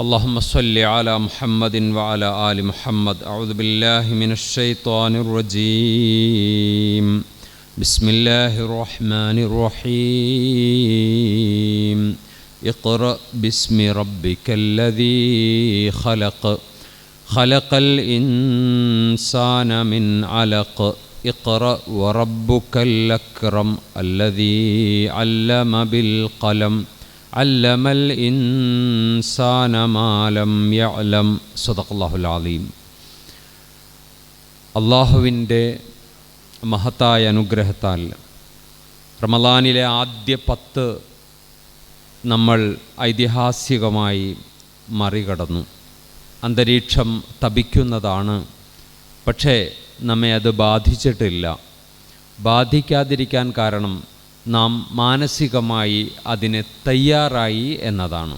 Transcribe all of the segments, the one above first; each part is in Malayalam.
اللهم صل على محمد وعلى آل محمد. أعوذ بالله من الشيطان الرجيم. بسم الله الرحمن الرحيم. اقرأ باسم ربك الذي خلق خلق الإنسان من علق اقرأ وربك الأكرم الذي علم بالقلم علم الإنسان ما لم يعلم. സദഖല്ലാഹുൽ അലീം. അള്ളാഹുവിൻ്റെ മഹത്തായ അനുഗ്രഹത്താൽ റമളാനിലെ ആദ്യ 10 നമ്മൾ ഐതിഹാസികമായി മറികടന്നു. അന്തരീക്ഷം തപിക്കുന്നതാണ്, പക്ഷേ നമ്മെ അത് ബാധിച്ചിട്ടില്ല. ബാധിക്കാതിരിക്കാൻ കാരണം നാം മാനസികമായി അതിന് തയ്യാറായി എന്നതാണ്.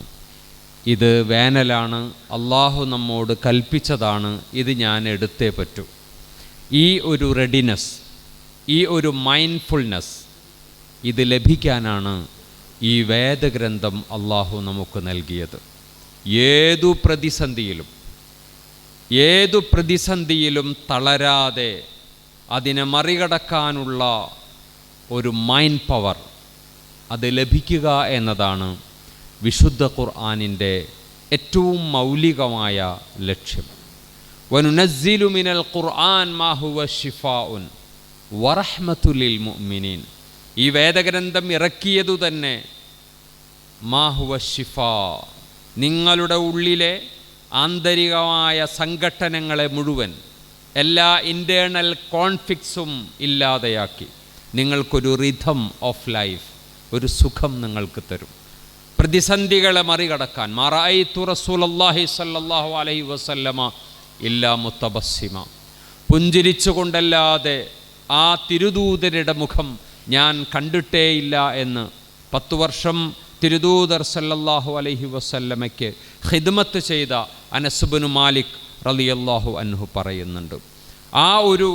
ഇത് വേനലാണ്, അള്ളാഹു നമ്മോട് കൽപ്പിച്ചതാണ്, ഇത് ഞാൻ എടുത്തേ പറ്റൂ. ഈ ഒരു റെഡിനെസ്, ഈ ഒരു മൈൻഡ്ഫുൾനെസ്, ഇത് ലഭിക്കാനാണ് ഈ വേദഗ്രന്ഥം അള്ളാഹു നമുക്ക് നൽകിയത്. ഏതു പ്രതിസന്ധിയിലും തളരാതെ അതിനെ മറികടക്കാനുള്ള ഒരു മൈൻഡ് പവർ അത് ലഭിക്കുക എന്നതാണ് വിശുദ്ധ ഖുർആനിൻ്റെ ഏറ്റവും മൗലികമായ ലക്ഷ്യം. വനുനസ്സിലു മിനൽ ഖുർആൻ മാ ഹുവ ശിഫാഉൻ വറഹ്മത്തുൽ ലിൽ മുഅ്മിനീൻ. ഈ വേദഗ്രന്ഥം ഇറക്കിയതു തന്നെ മാ ഹുവ ശിഫാ, നിങ്ങളുടെ ഉള്ളിലെ ആന്തരികമായ സംഘട്ടനങ്ങളെ മുഴുവൻ, എല്ലാ ഇൻറ്റേർണൽ കോൺഫ്ലിക്ട്സും ഇല്ലാതെയാക്കി നിങ്ങൾക്കൊരു റിഥം ഓഫ് ലൈഫ്, ഒരു സുഖം നിങ്ങൾക്ക് തരും. പ്രതിസന്ധികളെ മറികടക്കാൻ മറഅയ്തു റസൂലല്ലാഹി സ്വല്ലല്ലാഹു അലൈഹി വസല്ലമ ഇല്ലാ മുത്തബസ്സിമ, പുഞ്ചിരിച്ചുകൊണ്ടല്ലാതെ ആ തിരുദൂതരുടെ മുഖം ഞാൻ കണ്ടിട്ടേയില്ല എന്ന് 10 വർഷം തിരുദൂതർ സല്ലല്ലാഹു അലൈഹി വസല്ലമയ്ക്ക് ഖിദ്മത്ത് ചെയ്ത അനസ് ഇബ്നു മാലിക് റളിയല്ലാഹു അൻഹു പറയുന്നുണ്ട്. ആ ഒരു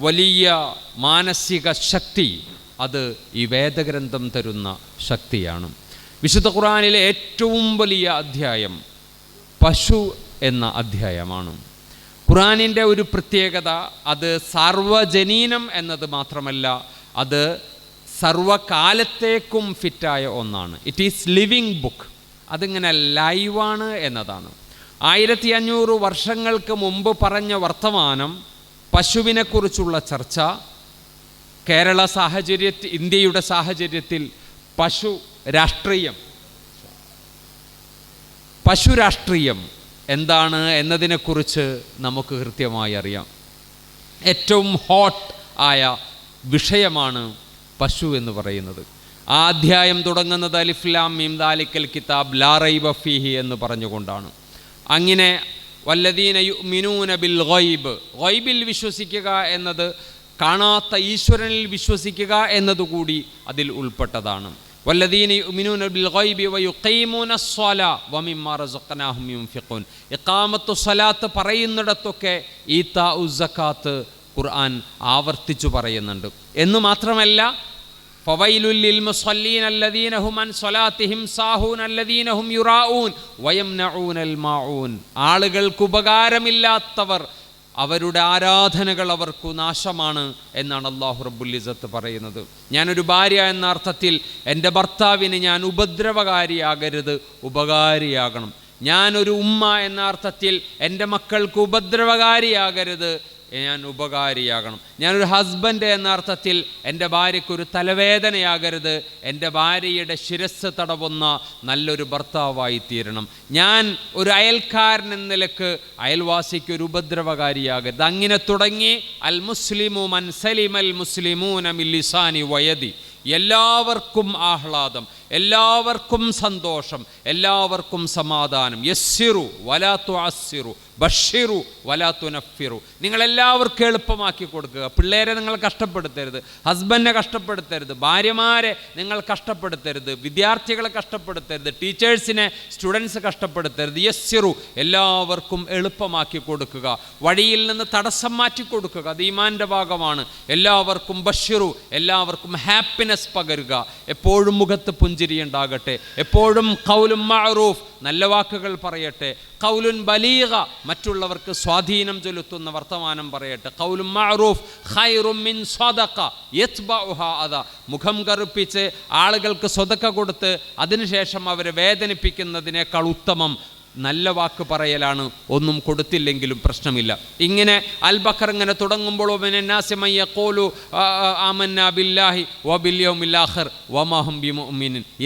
വലിയ മാനസിക ശക്തി അത് ഈ വേദഗ്രന്ഥം തരുന്ന ശക്തിയാണ്. വിശുദ്ധ ഖുർആനിലെ ഏറ്റവും വലിയ അധ്യായം പശു എന്ന അധ്യായമാണ്. ഖുർആനിൻ്റെ ഒരു പ്രത്യേകത, അത് സാർവജനീനം എന്നത് മാത്രമല്ല, അത് സർവകാലത്തേക്കും ഫിറ്റായ ഒന്നാണ്. It is living book. അതിങ്ങനെ ലൈവാണ് എന്നതാണ്. 1500 വർഷങ്ങൾക്ക് മുമ്പ് പറഞ്ഞ വർത്തമാനം, പശുവിനെക്കുറിച്ചുള്ള ചർച്ച, കേരള സാഹചര്യത്തിൽ, ഇന്ത്യയുടെ സാഹചര്യത്തിൽ പശു രാഷ്ട്രീയം എന്താണ് എന്നതിനെക്കുറിച്ച് നമുക്ക് കൃത്യമായി അറിയാം. ഏറ്റവും ഹോട്ട് ആയ വിഷയമാണ് പശു എന്ന് പറയുന്നത്. ആ അധ്യായം തുടങ്ങുന്നത് അലിഫ് ലാം മീം ദാലിക്കൽ കിതാബ് ലാ റൈബ ഫീഹി എന്ന് പറഞ്ഞുകൊണ്ടാണ്. അങ്ങനെ വല്ലദീന യുഅ്മിനൂന ബിൽ ഗൈബ്, ഗൈബിൽ വിശ്വസിക്കുക എന്നത് കാണാത്ത ഈശ്വരനിൽ വിശ്വസിക്കുക എന്നതുകൂടി അതിൽ ഉൾപ്പെട്ടതാണ്. വല്ലദീന യുഅ്മിനൂന ബിൽ ഗൈബി വയുഖീമൂന സ്സലാ വമിമ്മാ റസഖ്നാഹും യുൻഫിഖൂൻ. ഇഖാമത്തു സ്വലാത്ത് പറയുന്നിടത്തൊക്കെ ഈതാഉ സകാത്ത് ഖുർആൻ ആവർത്തിച്ചു പറയുന്നുണ്ട്. എന്ന് മാത്രമല്ല, ഫവൈലുൽ ലിൽ മുസല്ലീന അല്ലദീന ഹും അൻ സ്വലാത്തിഹിം സാഹൂൻ അല്ലദീന ഹും യുറാഊൻ വയംനഊനൽ മാഊൻ. ആളുകൾക്ക് ഉപകാരമില്ലാത്തവർ, അവരുടെ ആരാധനകൾ അവർക്ക് നാശമാണ് എന്നാണ് അല്ലാഹു റബ്ബുൽ ഇസ്സത്ത് പറയുന്നത്. ഞാനൊരു ഭാര്യ എന്ന അർത്ഥത്തിൽ എൻ്റെ ഭർത്താവിന് ഞാൻ ഉപദ്രവകാരിയാകരുത്, ഉപകാരിയാകണം. ഞാനൊരു ഉമ്മ എന്ന അർത്ഥത്തിൽ എൻ്റെ മക്കൾക്ക് ഉപദ്രവകാരിയാകരുത്, ഞാൻ ഉപകാരിയാകണം. ഞാനൊരു ഹസ്ബൻഡ് എന്ന അർത്ഥത്തിൽ എൻ്റെ ഭാര്യയ്ക്കൊരു തലവേദനയാകരുത്, എൻ്റെ ഭാര്യയുടെ ശിരസ് തടവുന്ന നല്ലൊരു ഭർത്താവായി തീരണം. ഞാൻ ഒരു അയൽക്കാരൻ എന്ന നിലക്ക് അയൽവാസിക്ക് ഒരു ഉപദ്രവകാരിയാകരുത്. അങ്ങനെ തുടങ്ങി അൽ മുസ്ലിമു മൻ സലിമൽ മുസ്ലിമൂന മിൻ ലിസാനി വയദി. എല്ലാവർക്കും ആഹ്ലാദം, എല്ലാവർക്കും സന്തോഷം, എല്ലാവർക്കും സമാധാനം. യസ്സിറു വലാ തുഅസ്സിറു ബഷിറു വലാ തുനഫിറു. നിങ്ങളെല്ലാവർക്കും എളുപ്പമാക്കി കൊടുക്കുക. പിള്ളേരെ നിങ്ങൾ കഷ്ടപ്പെടുത്തരുത്, ഹസ്ബൻഡിനെ കഷ്ടപ്പെടുത്തരുത്, ഭാര്യമാരെ നിങ്ങൾ കഷ്ടപ്പെടുത്തരുത്, വിദ്യാർത്ഥികളെ കഷ്ടപ്പെടുത്തരുത്, ടീച്ചേഴ്സിനെ, സ്റ്റുഡൻസ് കഷ്ടപ്പെടുത്തരുത്. യസ്സിറു, എല്ലാവർക്കും എളുപ്പമാക്കി കൊടുക്കുക, വഴിയിൽ നിന്ന് തടസ്സം മാറ്റി കൊടുക്കുക. അത് ഈമാൻ്റെ ഭാഗമാണ്. എല്ലാവർക്കും ബഷിറു, എല്ലാവർക്കും ഹാപ്പിനെസ് പകരുക, എപ്പോഴും മുഖത്ത് പുഞ്ചിരി പുഞ്ചിരി ഉണ്ടാകട്ടെ. എപ്പോഴും ഖൗലുൻ മഅറൂഫ്, നല്ല വാക്കുകൾ പറയട്ടെ. ഖൗലുൻ ബലീഗ, മറ്റുള്ളവർക്ക് സ്വാധീനം ചെലുത്തുന്ന വർത്തമാനം പറയട്ടെ. ഖൗലുൻ മഅറൂഫ് ഖൈറും മിൻ സ്വദഖ യത്ബഉഹാ അദാ, മുഖം കറുപ്പിച്ച് ആളുകൾക്ക് സ്വതക്ക കൊടുത്ത് അതിനുശേഷം അവരെ വേദനിപ്പിക്കുന്നതിനേക്കാൾ ഉത്തമം നല്ല വാക്ക് പറയലാണ്, ഒന്നും കൊടുത്തില്ലെങ്കിലും പ്രശ്നമില്ല. ഇങ്ങനെ അൽ ബഖർ ഇങ്ങനെ തുടങ്ങുമ്പോൾ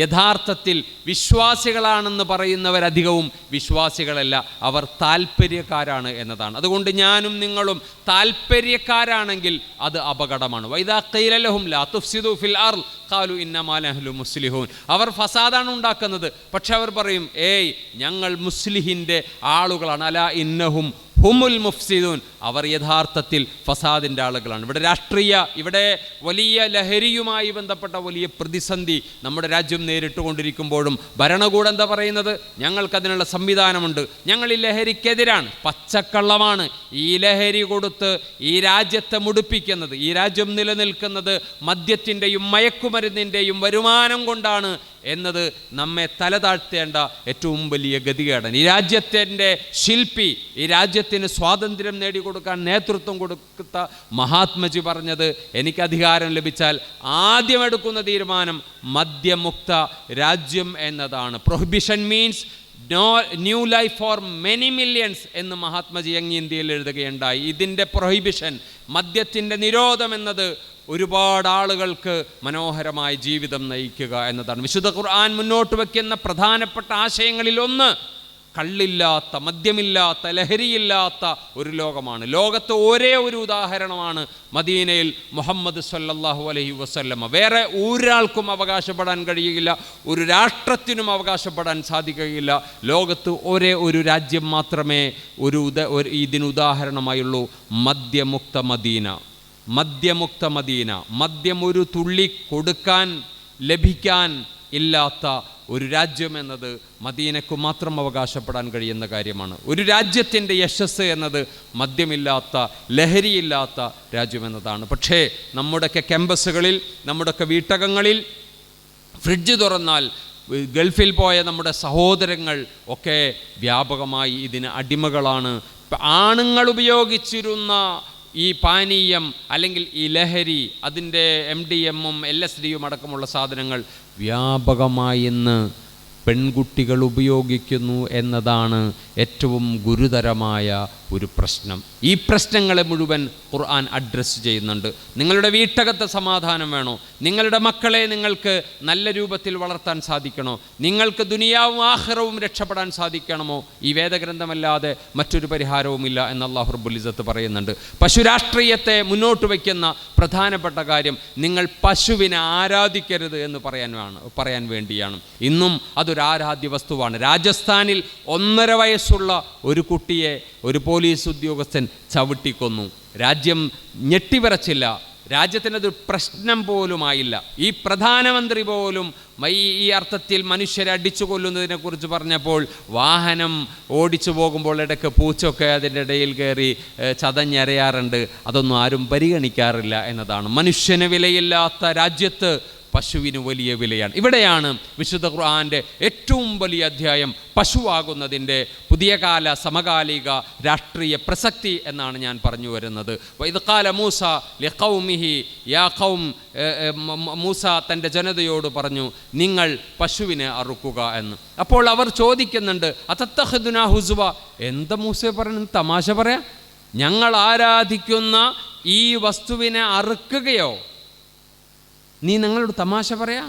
യഥാർത്ഥത്തിൽ വിശ്വാസികളാണെന്ന് പറയുന്നവരധികവും വിശ്വാസികളല്ല, അവർ താല്പര്യക്കാരാണ് എന്നതാണ്. അതുകൊണ്ട് ഞാനും നിങ്ങളും താല്പര്യക്കാരാണെങ്കിൽ അത് അപകടമാണ്. വൈദാ ഖീല ലഹും ലാ തുഫ്സിദു ഫിൽ അർള് ഖാലു ഇന്നമാ നഹ്നു മുസ്ലിഹൂൻ. അവർ ഫസാദാണ് ഉണ്ടാക്കുന്നത്, പക്ഷെ അവർ പറയും ഏയ് ഞങ്ങൾ മുസ്ലിഹിൻ്റെ ആളുകളാണ്. അലാ ഇന്നഹും ഹുമുൽ മുഫ്സിദൂൻ, അവർ യഥാർത്ഥത്തിൽ ഫസാദിൻ്റെ ആളുകളാണ്. ഇവിടെ വലിയ ലഹരിയുമായി ബന്ധപ്പെട്ട വലിയ പ്രതിസന്ധി നമ്മുടെ രാജ്യം നേരിട്ടുകൊണ്ടിരിക്കുമ്പോഴും ഭരണകൂടം എന്താ പറയുന്നത്? ഞങ്ങൾക്കതിനുള്ള സംവിധാനമുണ്ട്, ഞങ്ങൾ ഈ ലഹരിക്കെതിരാണ്. പച്ചക്കള്ളമാണ്. ഈ ലഹരി കൊടുത്ത് ഈ രാജ്യത്തെ മുടിപ്പിക്കുന്നത്, ഈ രാജ്യം നിലനിൽക്കുന്നത് മദ്യത്തിൻ്റെയും മയക്കുമരുന്നിൻ്റെയും വരുമാനം കൊണ്ടാണ് എന്നത് നമ്മെ തലതാഴ്ത്തേണ്ട ഏറ്റവും വലിയ ഗതികേടാണ്. ഈ രാജ്യത്തിൻ്റെ ശില്പി, ഈ രാജ്യത്തിന് സ്വാതന്ത്ര്യം നേടിക്കൊടുക്കാൻ നേതൃത്വം കൊടുത്ത മഹാത്മജി പറഞ്ഞത്, എനിക്ക് അധികാരം ലഭിച്ചാൽ ആദ്യം എടുക്കുന്ന തീരുമാനം മദ്യമുക്ത രാജ്യം എന്നതാണ്. Prohibition means new life for many millions എന്ന് മഹാത്മജി അങ്ങ് ഇന്ത്യയിൽ എഴുതുകയുണ്ടായി. ഇതിൻ്റെ പ്രൊഹിബിഷൻ, മദ്യത്തിൻ്റെ നിരോധം എന്നത് ഒരുപാട് ആളുകൾക്ക് മനോഹരമായ ജീവിതം നയിക്കുക എന്നതാണ്. വിശുദ്ധ ഖുർആൻ മുന്നോട്ട് വയ്ക്കുന്ന പ്രധാനപ്പെട്ട ആശയങ്ങളിലൊന്ന് കള്ളില്ലാത്ത, മദ്യമില്ലാത്ത, ലഹരിയില്ലാത്ത ഒരു ലോകമാണ്. ലോകത്ത് ഒരേ ഒരു ഉദാഹരണമാണ് മദീനയിൽ മുഹമ്മദ് സല്ലല്ലാഹു അലൈഹി വസല്ലമ. വേറെ ഒരാൾക്കും അവകാശപ്പെടാൻ കഴിയുകയില്ല, ഒരു രാഷ്ട്രത്തിനും അവകാശപ്പെടാൻ സാധിക്കുകയില്ല. ലോകത്ത് ഒരേ ഒരു രാജ്യം മാത്രമേ ഇതിന് ഉദാഹരണമായുള്ളൂ, മദ്യമുക്ത മദീന. മദ്യമുക്ത മദീന, മദ്യം ഒരു തുള്ളി കൊടുക്കാൻ ലഭിക്കാൻ ഇല്ലാത്ത ഒരു രാജ്യം എന്നത് മദീനയ്ക്ക് മാത്രം അവകാശപ്പെടാൻ കഴിയുന്ന കാര്യമാണ്. ഒരു രാജ്യത്തിൻ്റെ യശസ് എന്നത് മദ്യമില്ലാത്ത, ലഹരിയില്ലാത്ത രാജ്യമെന്നതാണ്. പക്ഷേ നമ്മുടെയൊക്കെ ക്യാമ്പസുകളിൽ, നമ്മുടെയൊക്കെ വീട്ടകങ്ങളിൽ ഫ്രിഡ്ജ് തുറന്നാൽ ഗൾഫിൽ പോയ നമ്മുടെ സഹോദരങ്ങൾ ഒക്കെ വ്യാപകമായി ഇതിന് അടിമകളാണ്. ആണുങ്ങൾ ഉപയോഗിച്ചിരുന്ന ഈ പാനീയം അല്ലെങ്കിൽ ഈ ലഹരി, അതിൻ്റെ MDMഉം LSDയും അടക്കമുള്ള സാധനങ്ങൾ വ്യാപകമായി ഇന്ന് പെൺകുട്ടികൾ ഉപയോഗിക്കുന്നു എന്നതാണ് ഏറ്റവും ഗുരുതരമായ ഒരു പ്രശ്നം. ഈ പ്രശ്നങ്ങളെ മുഴുവൻ ഖുർആൻ അഡ്രസ്സ് ചെയ്യുന്നുണ്ട്. നിങ്ങളുടെ വീട്ടകത്തെ സമാധാനം വേണോ? നിങ്ങളുടെ മക്കളെ നിങ്ങൾക്ക് നല്ല രൂപത്തിൽ വളർത്താൻ സാധിക്കണോ? നിങ്ങൾക്ക് ദുനിയാവും ആഖിറവും രക്ഷപ്പെടാൻ സാധിക്കണമോ? ഈ വേദഗ്രന്ഥമല്ലാതെ മറ്റൊരു പരിഹാരവുമില്ല എന്ന് അല്ലാഹു റബ്ബുൽ ഇസ്സത്ത് പറയുന്നുണ്ട്. പശുരാഷ്ട്രീയത്തെ മുന്നോട്ട് വയ്ക്കുന്ന പ്രധാനപ്പെട്ട കാര്യം നിങ്ങൾ പശുവിനെ ആരാധിക്കരുത് എന്ന് പറയാൻ വേണ്ടിയാണ്. ഇന്നും അതൊരു ആരാധ്യ വസ്തുവാണ്. രാജസ്ഥാനിൽ 1.5 വയസ്സുള്ള ഒരു കുട്ടിയെ ഒരു പോലീസ് ഉദ്യോഗസ്ഥൻ ചവിട്ടിക്കൊന്നു. രാജ്യം ഞെട്ടിവിറച്ചില്ല. രാജ്യത്തിനത് പ്രശ്നം പോലുമായില്ല. ഈ പ്രധാനമന്ത്രി പോലും ഈ അർത്ഥത്തിൽ മനുഷ്യരെ അടിച്ചു കൊല്ലുന്നതിനെക്കുറിച്ച് പറഞ്ഞപ്പോൾ വാഹനം ഓടിച്ചു പോകുമ്പോൾ ഇടയ്ക്ക് പൂച്ചൊക്കെ അതിൻ്റെ ഇടയിൽ കയറി ചതഞ്ഞരയാറുണ്ട്. അതൊന്നും ആരും പരിഗണിക്കാറില്ല എന്നതാണ്. മനുഷ്യന് വിലയില്ലാത്ത രാജ്യത്ത് പശുവിന് വലിയ വിലയാണ്. ഇവിടെയാണ് വിശുദ്ധ ഖുർആൻ്റെ ഏറ്റവും വലിയ അധ്യായം പശുവാകുന്നതിൻ്റെ പുതിയ കാല സമകാലിക രാഷ്ട്രീയ പ്രസക്തി എന്നാണ് ഞാൻ പറഞ്ഞു വരുന്നത്. വഇദ് ഖാല മൂസ ലിഖൗമിഹി യാ ഖൗം, മൂസ തൻ്റെ ജനതയോട് പറഞ്ഞു, നിങ്ങൾ പശുവിനെ അറുക്കുക എന്ന്. അപ്പോൾ അവർ ചോദിക്കുന്നുണ്ട്, അതത്തഖിദുനാ ഹുസ്വ, എന്താ മൂസയെ പറയുന്നത്? തമാശ പറയാം? ഞങ്ങൾ ആരാധിക്കുന്ന ഈ വസ്തുവിനെ അറുക്കുകയോ? നീ ഞങ്ങളോട് തമാശ പറയാം?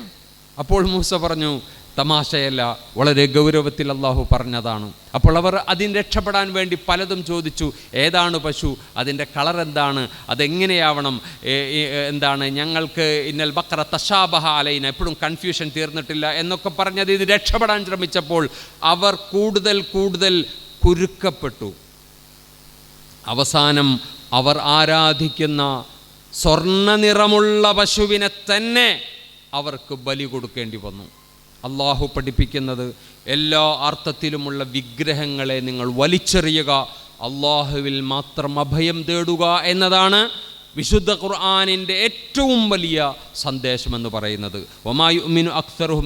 അപ്പോൾ മൂസ പറഞ്ഞു, തമാശയല്ല, വളരെ ഗൗരവത്തിൽ അള്ളാഹു പറഞ്ഞതാണ്. അപ്പോൾ അവർ അതിന് രക്ഷപ്പെടാൻ വേണ്ടി പലതും ചോദിച്ചു. ഏതാണ് പശു? അതിൻ്റെ കളർ എന്താണ്? അതെങ്ങനെയാവണം? എന്താണ്? ഞങ്ങൾക്ക് ഇന്നൽ ബഖറ തശാബഹ അലൈന, എപ്പോഴും കൺഫ്യൂഷൻ തീർന്നിട്ടില്ല എന്നൊക്കെ പറഞ്ഞത് ഇത് രക്ഷപ്പെടാൻ ശ്രമിച്ചപ്പോൾ അവർ കൂടുതൽ കുരുക്കപ്പെട്ടു. അവസാനം അവർ ആരാധിക്കുന്ന സ്വർണ്ണ നിറമുള്ള പശുവിനെ തന്നെ അവർക്ക് ബലി കൊടുക്കേണ്ടി വന്നു. അള്ളാഹു പഠിപ്പിക്കുന്നത് എല്ലാ അർത്ഥത്തിലുമുള്ള വിഗ്രഹങ്ങളെ നിങ്ങൾ വലിച്ചെറിയുക, അള്ളാഹുവിൽ മാത്രം അഭയം തേടുക എന്നതാണ്. വിശുദ്ധ ഖുർആനിൻ്റെ ഏറ്റവും വലിയ സന്ദേശമെന്ന് പറയുന്നത്. വമാ യുഅ്മിനു അക്സറുഹും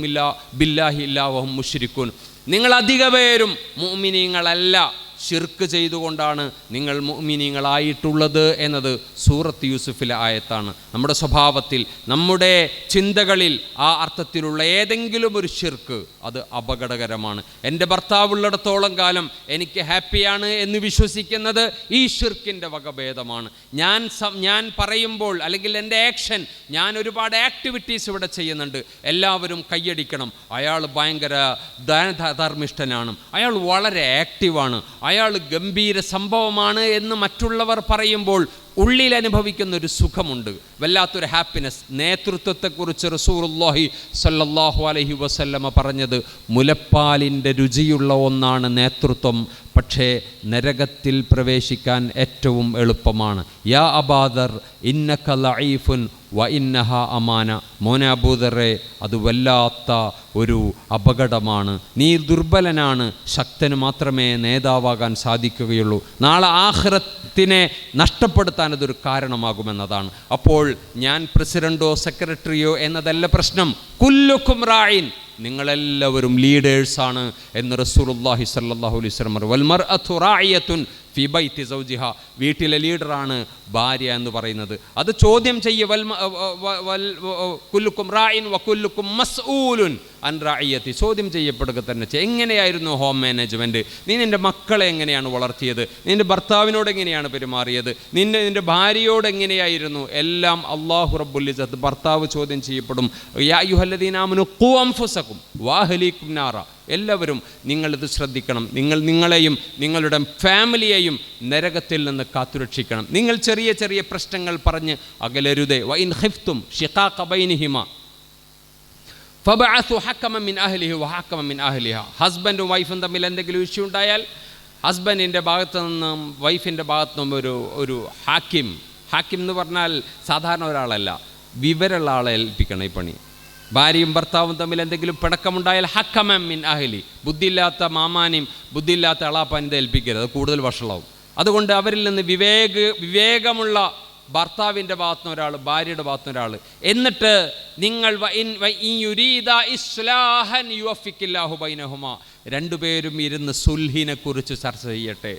ബില്ലാഹി ഇല്ലാ വഹും മുശ്രികൂൻ. നിങ്ങൾ അധിക പേരും മുഅ്മിനീങ്ങളല്ല, ശിർക്ക് ചെയ്തുകൊണ്ടാണ് നിങ്ങൾ മുഅ്മിനീങ്ങളായിട്ടുള്ളത് എന്നത് സൂറത്ത് യൂസുഫിലെ ആയത്താണ്. നമ്മുടെ സ്വഭാവത്തിൽ, നമ്മുടെ ചിന്തകളിൽ ആ അർത്ഥത്തിലുള്ള ഏതെങ്കിലും ഒരു ശിർക്ക് അത് അപകടകരമാണ്. എൻ്റെ ഭർത്താവുള്ളിടത്തോളം കാലം എനിക്ക് ഹാപ്പിയാണ് എന്ന് വിശ്വസിക്കുന്നത് ഈ ശിർക്കിൻ്റെ വകഭേദമാണ്. ഞാൻ പറയുമ്പോൾ, അല്ലെങ്കിൽ എൻ്റെ ആക്ഷൻ, ഞാൻ ഒരുപാട് ആക്ടിവിറ്റീസ് ഇവിടെ ചെയ്യുന്നുണ്ട്, എല്ലാവരും കയ്യടിക്കണം, അയാൾ ഭയങ്കര ധർമ്മിഷ്ഠനാണ്, അയാൾ വളരെ ആക്റ്റീവാണ്, അയാൾ ഗംഭീര സംഭവമാണ് എന്ന് മറ്റുള്ളവർ പറയുമ്പോൾ ഉള്ളിൽ അനുഭവിക്കുന്നൊരു സുഖമുണ്ട്, വല്ലാത്തൊരു ഹാപ്പിനെസ്. നേതൃത്വത്തെക്കുറിച്ച് റസൂലുള്ളാഹി സ്വല്ലല്ലാഹു അലൈഹി വസല്ലമ പറഞ്ഞത്, മുലപ്പാലിൻ്റെ രുചിയുള്ള ഒന്നാണ് നേതൃത്വം, പക്ഷേ നരകത്തിൽ പ്രവേശിക്കാൻ ഏറ്റവും എളുപ്പമാണ്. യാ അബാദർ ഇന്നക ലഈഫുൻ വ ഇന്നഹ അമാന. മോനെ അബൂദറെ, അത് വല്ലാത്ത ഒരു അപകടമാണ്, നീ ദുർബലനാണ്, ശക്തന് മാത്രമേ നേതാവാകാൻ സാധിക്കുകയുള്ളൂ, നാളെ ആഖിറത്തിനെ നഷ്ടപ്പെടുത്താൻ അതൊരു കാരണമാകുമെന്നതാണ്. അപ്പോൾ ഞാൻ പ്രസിഡൻറ്റോ സെക്രട്ടറിയോ എന്നതല്ല പ്രശ്നം. കുല്ലുക്കും റായിൻ, നിങ്ങളെല്ലാവരും ലീഡേഴ്സാണ് എന്ന് റസൂലുള്ളാഹി സ്വല്ലല്ലാഹു അലൈഹി വസല്ലം പറഞ്ഞു. വൽ മർഅതു റായിയത്തുൻ ഫി ബൈതി സൗജിഹ. വീട്ടിലെ ലീഡറാണ് ഭാര്യ എന്ന് പറയുന്നത്. അത് ചോദ്യം ചെയ്യുക. കുല്ലുക്കും റായിൻ വ കുല്ലുക്കും മസ്ഊലുൻ അൻ റായിയത്തി. ചോദ്യം ചെയ്യപ്പെടുക തന്നെ ചെയ്യും. എങ്ങനെയായിരുന്നു ഹോം മാനേജ്മെൻറ്റ്? നീ നിൻ്റെ മക്കളെ എങ്ങനെയാണ് വളർത്തിയത്? നിൻ്റെ ഭർത്താവിനോട് എങ്ങനെയാണ് പെരുമാറിയത്? നിൻ്റെ ഭാര്യയോട് എങ്ങനെയായിരുന്നു? എല്ലാം അല്ലാഹു റബ്ബുൽ ഇസ്സത്ത്, ഭർത്താവ് ചോദ്യം ചെയ്യപ്പെടും. യാ അയ്യുഹല്ലദീന ആമനൂ ഖൂ അൻഫുസകും വഅഹ്ലീകും നാറ. എല്ലാവരും നിങ്ങളിത് ശ്രദ്ധിക്കണം. നിങ്ങളെയും നിങ്ങളുടെ ഫാമിലിയെയും നരകത്തിൽ നിന്ന് കാത്തുരക്ഷിക്കണം. നിങ്ങൾ ചെറിയ ചെറിയ പ്രശ്നങ്ങൾ പറഞ്ഞ് അകലരുതേ. വ ഇൻ ഖിഫ്തും ശിഖാഖ ബൈനിഹിമ ഫബഅസു ഹക്കമൻ മിൻ അഹ്ലിഹി വ ഹക്കമൻ മിൻ അഹ്ലിഹ. ഹസ്ബൻഡും വൈഫും തമ്മിൽ എന്തെങ്കിലും ഇഷ്യൂ ഉണ്ടായാൽ ഹസ്ബൻഡിൻ്റെ ഭാഗത്തു നിന്നും വൈഫിൻ്റെ ഭാഗത്തു നിന്നും ഒരു ഹാക്കിം എന്ന് പറഞ്ഞാൽ സാധാരണ ഒരാളല്ല, വിവരമുള്ള ആളെ ഏൽപ്പിക്കണം ഈ പണി. ഭാര്യയും ഭർത്താവും തമ്മിൽ എന്തെങ്കിലും പിണക്കമുണ്ടായാൽ ഹക്കമൻ മിൻ അഹ്ലി. ബുദ്ധിയില്ലാത്ത മാമാനെയും ബുദ്ധിയില്ലാത്ത അളാപ്പാനെ ഏൽപ്പിക്കരുത്, അത് കൂടുതൽ വഷളാവും. അതുകൊണ്ട് അവരിൽ നിന്ന് വിവേകമുള്ള ഭർത്താവിൻ്റെ ഭാഗത്തുനിന്ന് ഒരാൾ, ഭാര്യയുടെ ഭാഗത്തുനിന്ന് ഒരാൾ. എന്നിട്ട് നിങ്ങൾ രണ്ടുപേരും ഇരുന്ന് സുൽഹിനെ കുറിച്ച് ചർച്ച ചെയ്യട്ടെ,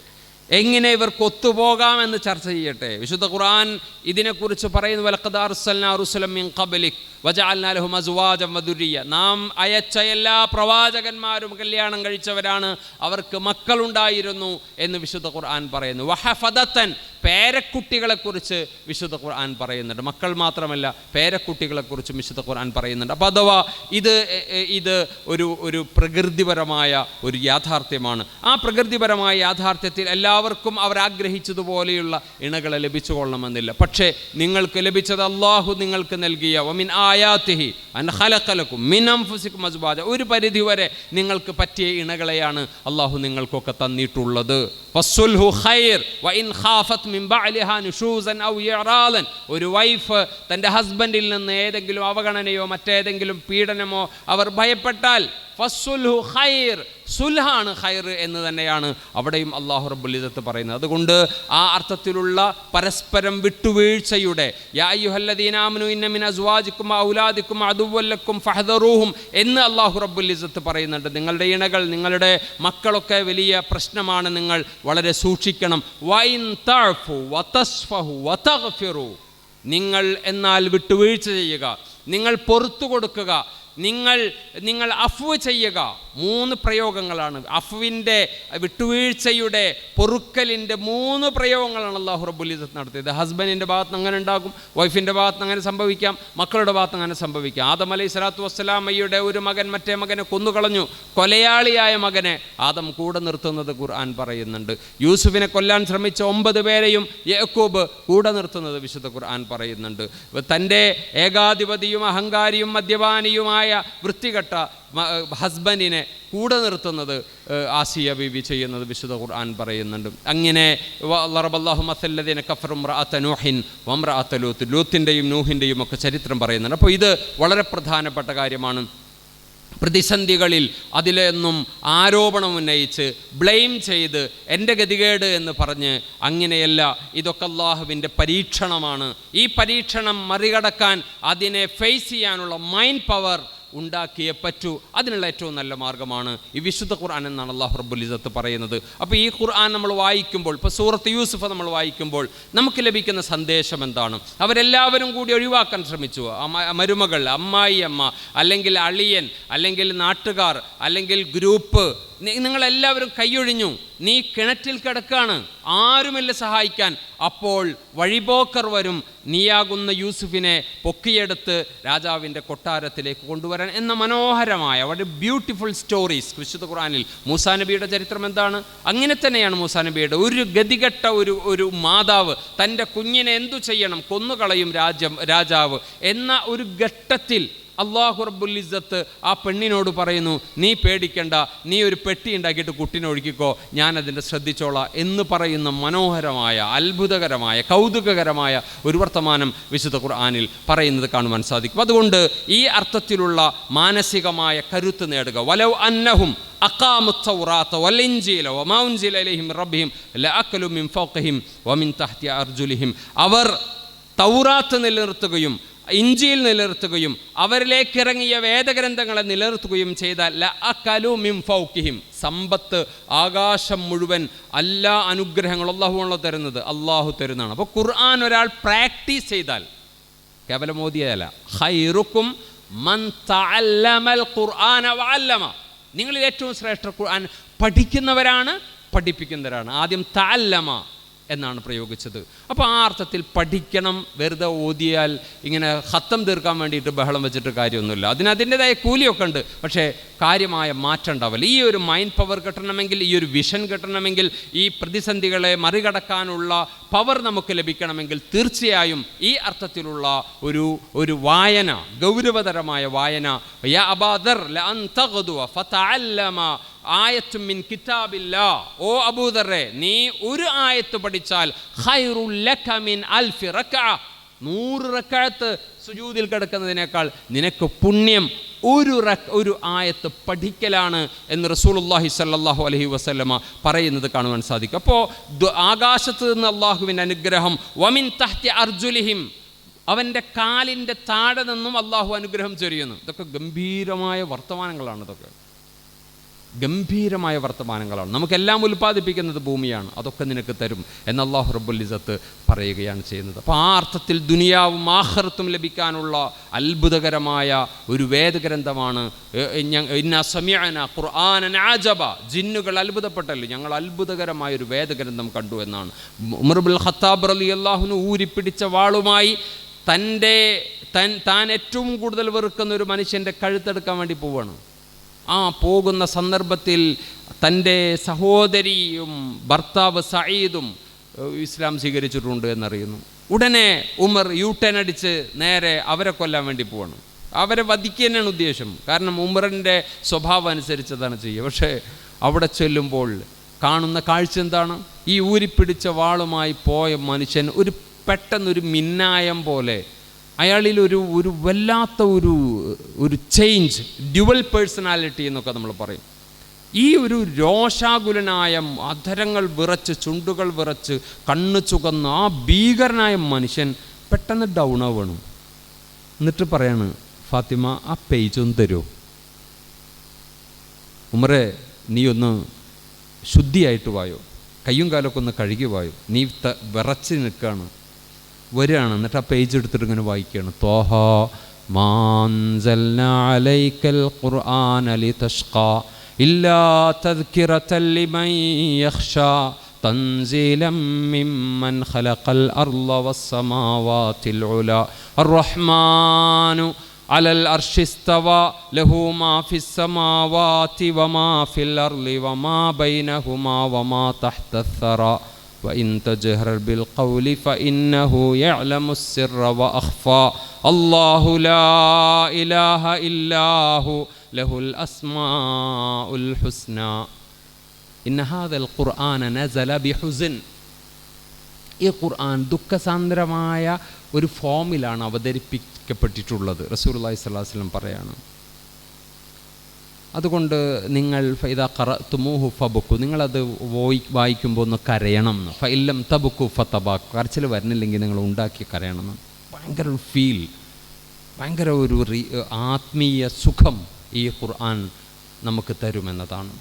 എങ്ങനെ ഇവർക്ക് ഒത്തുപോകാമെന്ന് ചർച്ച ചെയ്യട്ടെ. വിശുദ്ധ ഖുർആൻ ഇതിനെക്കുറിച്ച് പറയുന്നു, വലഖദ് അർസൽനാ റുസുലൻ മിൻ ഖബ്ലിക് വജഅൽനാ ലഹും അസ്വാജൻ വദുരിയ. നാം അയച്ച എല്ലാ പ്രവാചകന്മാരും കല്യാണം കഴിച്ചവരാണ്, അവർക്ക് മക്കളുണ്ടായിരുന്നു എന്ന് വിശുദ്ധ ഖുർആൻ പറയുന്നു. വഹഫദതൻ, പേരക്കുട്ടികളെക്കുറിച്ച് വിശുദ്ധ ഖുർആൻ പറയുന്നുണ്ട്. മക്കൾ മാത്രമല്ല, പേരക്കുട്ടികളെക്കുറിച്ചും വിശുദ്ധ ഖുർആൻ പറയുന്നുണ്ട്. അപ്പോൾ അഥവാ ഇത് ഒരു പ്രകൃതിപരമായ ഒരു യാഥാർത്ഥ്യമാണ്. ആ പ്രകൃതിപരമായ യാഥാർത്ഥ്യത്തിൽ എല്ലാവർക്കും അവരാഗ്രഹിച്ചതുപോലെയുള്ള ഇണകളെ ലഭിച്ചു കൊള്ളണമെന്നില്ല. പക്ഷേ നിങ്ങൾക്ക് ലഭിച്ചത് അല്ലാഹു നിങ്ങൾക്ക് നൽകിയ വമിൻ ആയാതിഹി അൻ ഖലഖലകും മിൻ അൻഫുസികും അസ്വാജ, ഒരു പരിധിവരെ നിങ്ങൾക്ക് പറ്റിയ ഇണകളെയാണ് അല്ലാഹു നിങ്ങൾക്കൊക്കെ തന്നിട്ടുള്ളത്. ഫസ്സുൽഹു ഖൈർ വ ഇൻ ഖാഫത് മിൻ ബഅലിഹാ നുശൂസൻ ഔ ഇറാദൻ. ഒരു വൈഫ് തൻ്റെ ഹസ്ബൻഡിൽ നിന്ന് ഏതെങ്കിലും അവഗണനയോ മറ്റേതെങ്കിലും പീഡനമോ അവർ ഭയപ്പെട്ടാൽ ഫസ്സുൽഹു ഖൈർ, സുൽഹാണ് ഖൈർ എന്ന് തന്നെയാണ് അവിടെയും അല്ലാഹു റബ്ബുൽ ഇസ്സത്ത് പറയുന്നത്. അതുകൊണ്ട് ആ അർത്ഥത്തിലുള്ള പരസ്പരം വിട്ടുവീഴ്ചയുടെ യാ അയ്യുഹല്ലദീന ആമനൂ ഇന്ന മിൻ അസ്വാജികും ഔലാദികും അദുവ്വൻ ലക്കും ഫഹ്ദറൂഹും എന്ന് അല്ലാഹു റബ്ബുൽ ഇസ്സത്ത് പറയുന്നുണ്ട്. നിങ്ങളുടെ ഇണകൾ, നിങ്ങളുടെ മക്കളൊക്കെ വലിയ പ്രശ്നമാണ്, നിങ്ങൾ വളരെ സൂക്ഷിക്കണം. വഇൻ തഅഫു വതസ്ഫഹു വതഗ്ഫിറു, നിങ്ങൾ എന്നാൽ വിട്ടുവീഴ്ച ചെയ്യുക, നിങ്ങൾ പൊറുത്തു കൊടുക്കുക, നിങ്ങൾ അഫ്വ് ചെയ്യുക. 3 പ്രയോഗങ്ങളാണ്. അഫ്വിൻ്റെ, വിട്ടുവീഴ്ചയുടെ, പൊറുക്കലിൻ്റെ 3 പ്രയോഗങ്ങളാണ് അല്ലാഹു റബ്ബുൽ ഇസ്സത്ത് നടത്തിയത്. ഹസ്ബൻഡിൻ്റെ ഭാഗത്ത് അങ്ങനെ ഉണ്ടാകും, വൈഫിൻ്റെ ഭാഗത്ത് അങ്ങനെ സംഭവിക്കാം, മക്കളുടെ ഭാഗത്ത് അങ്ങനെ സംഭവിക്കാം. ആദം അലൈഹി സ്വലാത്തു വസ്സലാമയുടെ ഒരു മകൻ മറ്റേ മകനെ കൊന്നുകളഞ്ഞു. കൊലയാളിയായ മകനെ ആദം കൂടെ നിർത്തുന്നത് ഖുർആൻ പറയുന്നുണ്ട്. യൂസുഫിനെ കൊല്ലാൻ ശ്രമിച്ച 9 പേരെയും യാക്കൂബ് കൂടെ നിർത്തുന്നത് വിശുദ്ധ ഖുർആൻ പറയുന്നുണ്ട്. തൻ്റെ ഏകാധിപതിയും അഹങ്കാരിയും മദ്യപാനിയുമായ വൃത്തികെട്ട ഹസ്ബൻഡിനെ കൂടെ നിർത്തുന്നത് ആസിയ ബീവി ചെയ്യുന്നത് വിശുദ്ധ ഖുർആൻ പറയുന്നുണ്ട്. അങ്ങനെ ലറബല്ലാഹു മസല്ലദീന കഫറു ഇംറഅത നൂഹിൻ വംറഅത ലൂത്ത്, ലൂത്തിൻ്റെയും നൂഹിൻ്റെയും ഒക്കെ ചരിത്രം പറയുന്നുണ്ട്. അപ്പോൾ ഇത് വളരെ പ്രധാനപ്പെട്ട കാര്യമാണ്. പ്രതിസന്ധികളിൽ അതിലൊന്നും ആരോപണം ഉന്നയിച്ച് ബ്ലെയിം ചെയ്ത് എൻ്റെ ഗതികേട് എന്ന് പറഞ്ഞ് അങ്ങനെയല്ല. ഇതൊക്കെ അല്ലാഹുവിൻ്റെ പരീക്ഷണമാണ്. ഈ പരീക്ഷണം മറികടക്കാൻ, അതിനെ ഫേസ് ചെയ്യാനുള്ള മൈൻഡ് പവർ ഉണ്ടാക്കിയേ പറ്റൂ. അതിനുള്ള ഏറ്റവും നല്ല മാർഗ്ഗമാണ് ഈ വിശുദ്ധ ഖുർആൻ എന്നാണ് അല്ലാഹു റബ്ബുൽ ഇസ്സത്ത് പറയുന്നത്. അപ്പോൾ ഈ ഖുർആൻ നമ്മൾ വായിക്കുമ്പോൾ, ഇപ്പോൾ സൂറത്ത് യൂസുഫ് നമ്മൾ വായിക്കുമ്പോൾ നമുക്ക് ലഭിക്കുന്ന സന്ദേശം എന്താണ്? അവരെല്ലാവരും കൂടി ഒഴിവാക്കാൻ ശ്രമിച്ചു. മരുമകൾ, അമ്മായി അമ്മ, അല്ലെങ്കിൽ അളിയൻ, അല്ലെങ്കിൽ നാട്ടുകാർ, അല്ലെങ്കിൽ ഗ്രൂപ്പ്, നിങ്ങളെല്ലാവരും കൈയൊഴിഞ്ഞു. നീ കിണറ്റിൽ കിടക്കാണ്, ആരുമില്ല സഹായിക്കാൻ. അപ്പോൾ വഴിപോക്കർ വരും, നീയാകുന്ന യൂസുഫിനെ പൊക്കിയെടുത്ത് രാജാവിൻ്റെ കൊട്ടാരത്തിലേക്ക് കൊണ്ടുവരാൻ എന്ന മനോഹരമായ വളരെ ബ്യൂട്ടിഫുൾ സ്റ്റോറീസ് വിശുദ്ധ ഖുർആനിൽ. മൂസാ നബിയുടെ ചരിത്രം എന്താണ്? അങ്ങനെ തന്നെയാണ് മൂസാ നബിയുടെ. ഒരു ഗതികെട്ട ഒരു മാതാവ് തൻ്റെ കുഞ്ഞിനെ എന്തു ചെയ്യണം, കൊന്നുകളയും രാജാവ് എന്ന ഒരു ഘട്ടത്തിൽ അല്ലാഹു റബ്ബുൽ ഇസ്സത്ത് ആ പെണ്ണിനോട് പറയുന്നു, നീ പേടിക്കണ്ട, നീ ഒരു പെട്ടി ഉണ്ടാക്കിയിട്ട് കുട്ടിനെ ഒഴുക്കിക്കോ, ഞാനതിൻ്റെ ശ്രദ്ധിച്ചോളാം എന്ന് പറയുന്ന മനോഹരമായ, അത്ഭുതകരമായ, കൗതുകകരമായ ഒരു വർത്തമാനം വിശുദ്ധ ഖുർആനിൽ പറയുന്നത് കാണുവാൻ സാധിക്കും. അതുകൊണ്ട് ഈ അർത്ഥത്തിലുള്ള മാനസികമായ കരുത്ത് നേടുക. വലൗ അന്നഹും അഖാമുത് തൗറാത്ത വൽ ഇൻജീല വമാ ഉൻസില ഇലൈഹിം റബ്ബിഹിം ലഅകലു മിൻ ഫൗഖിഹിം വമിൻ തഹ്തി അർജുലിഹിം. അവർ തൗറാത്ത് നിലനിർത്തുകയും ഇഞ്ചിയിൽ നിലനിർത്തുകയും അവരിലേക്കിറങ്ങിയ വേദഗ്രന്ഥങ്ങളെ നിലനിർത്തുകയും ചെയ്താൽ ലഅകലു മിൻ ഫൗഖിഹിം, സമ്പത്ത്, ആകാശം മുഴുവൻ, എല്ലാ അനുഗ്രഹങ്ങളും അല്ലാഹുവാണല്ലോ തരുന്നത്, അല്ലാഹു തരുന്നതാണ്. അപ്പോൾ ഖുർആൻ ഒരാൾ പ്രാക്ടീസ് ചെയ്താൽ, കേവലം ഓതിയതല്ല, ഖൈറുക്കും മൻ തഅല്ലമൽ ഖുർആന വഅല്ലമ, നിങ്ങളിൽ ഏറ്റവും ശ്രേഷ്ഠ ഖുർആൻ പഠിക്കുന്നവരാണ്, പഠിപ്പിക്കുന്നവരാണ്. ആദ്യം തഅല്ലമ എന്നാണ് പ്രയോഗിച്ചത്. അപ്പോൾ ആ അർത്ഥത്തിൽ പഠിക്കണം. വെറുതെ ഓതിയാൽ ഇങ്ങനെ ഖത്തം തീർക്കാൻ വേണ്ടിയിട്ട് ബഹളം വെച്ചിട്ട് കാര്യമൊന്നുമില്ല. അതിൻ്റെതായ കൂലിയൊക്കെ ഉണ്ട്, പക്ഷേ കാര്യമായ മാറ്റം ഉണ്ടാവില്ല. ഈ ഒരു മൈൻഡ് പവർ കിട്ടണമെങ്കിൽ, ഈ ഒരു വിഷൻ കിട്ടണമെങ്കിൽ, ഈ പ്രതിസന്ധികളെ മറികടക്കാനുള്ള പവർ നമുക്ക് ലഭിക്കണമെങ്കിൽ തീർച്ചയായും ഈ അർത്ഥത്തിലുള്ള ഒരു വായന, ഗൗരവതരമായ വായന. യാ അബാദർ ലഅൻ തഗ്ദുവ ഫതഅല്ലമ ആയത്തും മിൻ കിതാബില്ലാ, ഓ അബൂദറെ, നീ ഒരു ആയത്ത് പഠിച്ചാൽ ഖൈറുൽ ലക മിൻ അൽഫി റക്അ, 100 റക്അത്ത് സുജൂദിൽ കിടക്കുന്നതിനേക്കാൾ നിനക്ക് പുണ്യം ഒരു ആയത്ത് പഠിക്കലാണ് എന്ന് റസൂലുള്ളാഹി സ്വല്ലല്ലാഹു അലൈഹി വസല്ലമ പറയുന്നത് കാണുവാൻ സാധിക്കും. അപ്പോൾ ആകാശത്ത് നിന്ന് അള്ളാഹുവിൻ്റെ അനുഗ്രഹം, വമിൻ തഹ്തി അർജുലിഹിം, അവൻ്റെ കാലിൻ്റെ താഴെ നിന്നും അള്ളാഹു അനുഗ്രഹം ചൊരിയുന്നു. ഇതൊക്കെ ഗംഭീരമായ വർത്തമാനങ്ങളാണ്. ഇതൊക്കെ ഗംഭീരമായ വർത്തമാനങ്ങളാണ്. നമുക്കെല്ലാം ഉൽപ്പാദിപ്പിക്കുന്നത് ഭൂമിയാണ്, അതൊക്കെ നിനക്ക് തരും എന്ന് അല്ലാഹു റബ്ബുൽ ഇസ്സത്ത് പറയുകയാണ് ചെയ്യുന്നത്. അപ്പോൾ ആ അർത്ഥത്തിൽ ദുനിയാവും ആഖിറത്തും ലഭിക്കാനുള്ള അത്ഭുതകരമായ ഒരു വേദഗ്രന്ഥമാണ് ഇന്നാ സമിഅനാ ഖുർആനൻ അജബ. ജിന്നുകൾ അത്ഭുതപ്പെട്ടല്ലോ, ഞങ്ങൾ അത്ഭുതകരമായ ഒരു വേദഗ്രന്ഥം കണ്ടു എന്നാണ്. ഉമർ ഇബ്നുൽ ഖത്താബ് റളിയല്ലാഹു അൻഹു ഊരിപ്പിടിച്ച വാളുമായി താൻ ഏറ്റവും കൂടുതൽ വെറുക്കുന്ന ഒരു മനുഷ്യൻ്റെ കഴുത്തെടുക്കാൻ വേണ്ടി പോവുകയാണ്. പോകുന്ന സന്ദർഭത്തിൽ തൻ്റെ സഹോദരിയും ഭർത്താവ് സഈദും ഇസ്ലാം സ്വീകരിച്ചിട്ടുണ്ട് എന്നറിയുന്നു. ഉടനെ ഉമർ യൂട്ടേൺ അടിച്ച് നേരെ അവരെ കൊല്ലാൻ വേണ്ടി പോവാണ്. അവരെ വധിക്കുക തന്നെയാണ് ഉദ്ദേശം. കാരണം ഉമറിൻ്റെ സ്വഭാവം അനുസരിച്ചതാണ് ചെയ്യുക. പക്ഷേ അവിടെ ചെല്ലുമ്പോൾ കാണുന്ന കാഴ്ച എന്താണ്? ഈ ഊരിപ്പിടിച്ച വാളുമായി പോയ മനുഷ്യൻ പെട്ടെന്നൊരു മിന്നായം പോലെ അയാളിൽ ഒരു വല്ലാത്ത ഒരു ചേഞ്ച്, ഡ്യുവൽ പേഴ്സണാലിറ്റി എന്നൊക്കെ നമ്മൾ പറയും. ഈ ഒരു രോഷാകുലനായ, അധരങ്ങൾ വിറച്ച്, ചുണ്ടുകൾ വിറച്ച്, കണ്ണ് ചുകന്ന ആ ഭീകരനായ മനുഷ്യൻ പെട്ടെന്ന് ഡൗൺ ആവണം. എന്നിട്ട് പറയാണ്, ഫാത്തിമ ആ പേജ് ഒന്ന് തരുമോ? ഉമറെ, നീ ഒന്ന് ശുദ്ധിയായിട്ട് വായോ, കയ്യും കാലൊക്കെ ഒന്ന് കഴുകി വായോ, നീ വിറച്ച് നിൽക്കുകയാണ്. വരികയാണ്. എന്നിട്ട് ആ പേജ് എടുത്തിട്ട് ഇങ്ങനെ വായിക്കുകയാണ്. ത്വാഹ മാ അൻസൽനാ അലൈക്കൽ ഖുർആന ലിതഷ്ഖാ ഇല്ലാ തദ്കിറതൻ ലിമൻ യഖ്ശാ തൻസീലം മിമ്മൻ ഖലഖൽ അർള വസ്സമാവാതിൽ ഉലാ അർറഹ്മാനു അലൽ അർശി ഇസ്തവാ ലഹു മാ ഫിസ് സമാവാതി വമാ ഫിൽ അർളി വമാ ബൈനഹുമാ വമാ തഹ്ത അസ്സറാ وإن تجهر بالقول فإنه يعلم السر وأخفى الله لا إله إلا هو له الأسماء الحسنى إن هذا القرآن نزل بحزن. ഈ ഖുർആൻ ദുഃഖസാന്ദ്രമായ ഒരു ഫോമിലാണ് അവതരിപ്പിക്കപ്പെട്ടിട്ടുള്ളത്. റസൂലുള്ളാഹി സ്വല്ലല്ലാഹു അലൈഹി വസല്ലം പറയാണ്, അതുകൊണ്ട് നിങ്ങൾ ഫൈദാ ഖറഅ്തുമൂഹു ഫബ്കു, നിങ്ങളത് വായിക്കുമ്പോൾ ഒന്ന് കരയണം എന്ന്. ഫഇല്ലം തബ്കു ഫതബാക്കു, കരച്ചിൽ വരുന്നില്ലെങ്കിൽ നിങ്ങൾ ഉണ്ടാക്കി കരയണം എന്ന്. ഭയങ്കര ഒരു ഫീൽ, ഭയങ്കര ഒരു ആത്മീയ സുഖം ഈ ഖുർആൻ നമുക്ക് തരുമെന്നതാണ്.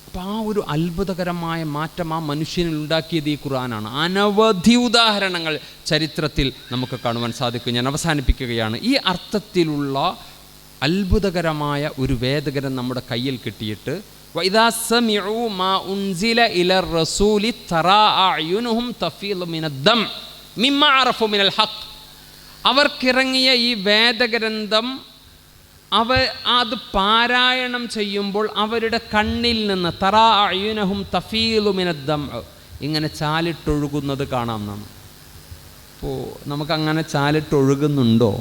അപ്പോൾ ആ ഒരു അത്ഭുതകരമായ മാറ്റം ആ മനുഷ്യനിൽ ഉണ്ടാക്കിയത് ഈ ഖുർആനാണ്. അനവധി ഉദാഹരണങ്ങൾ ചരിത്രത്തിൽ നമുക്ക് കാണുവാൻ സാധിക്കും. ഞാൻ അവസാനിപ്പിക്കുകയാണ്. ഈ അർത്ഥത്തിലുള്ള അത്ഭുതകരമായ ഒരു വേദഗ്രന്ഥം നമ്മുടെ കയ്യിൽ കിട്ടിയിട്ട് വഇദാ സമിഉ മാ ഉൻസില ഇലർ റസൂലി തറാ അഅ്യുനുഹും തഫീളു മിനദ്ദം മിമ്മ അറഫു മിനൽ ഹഖ്, അവർക്കിറങ്ങിയ ഈ വേദഗ്രന്ഥം അത് പാരായണം ചെയ്യുമ്പോൾ അവരുടെ കണ്ണിൽ നിന്ന് തറാ അഅ്യുനഹും തഫീളു മിനദ്ദം, ഇങ്ങനെ ചാലിട്ടൊഴുകുന്നത് കാണാം നാം. അപ്പോൾ നമുക്കങ്ങനെ ചാലിട്ടൊഴുകുന്നുണ്ടോ?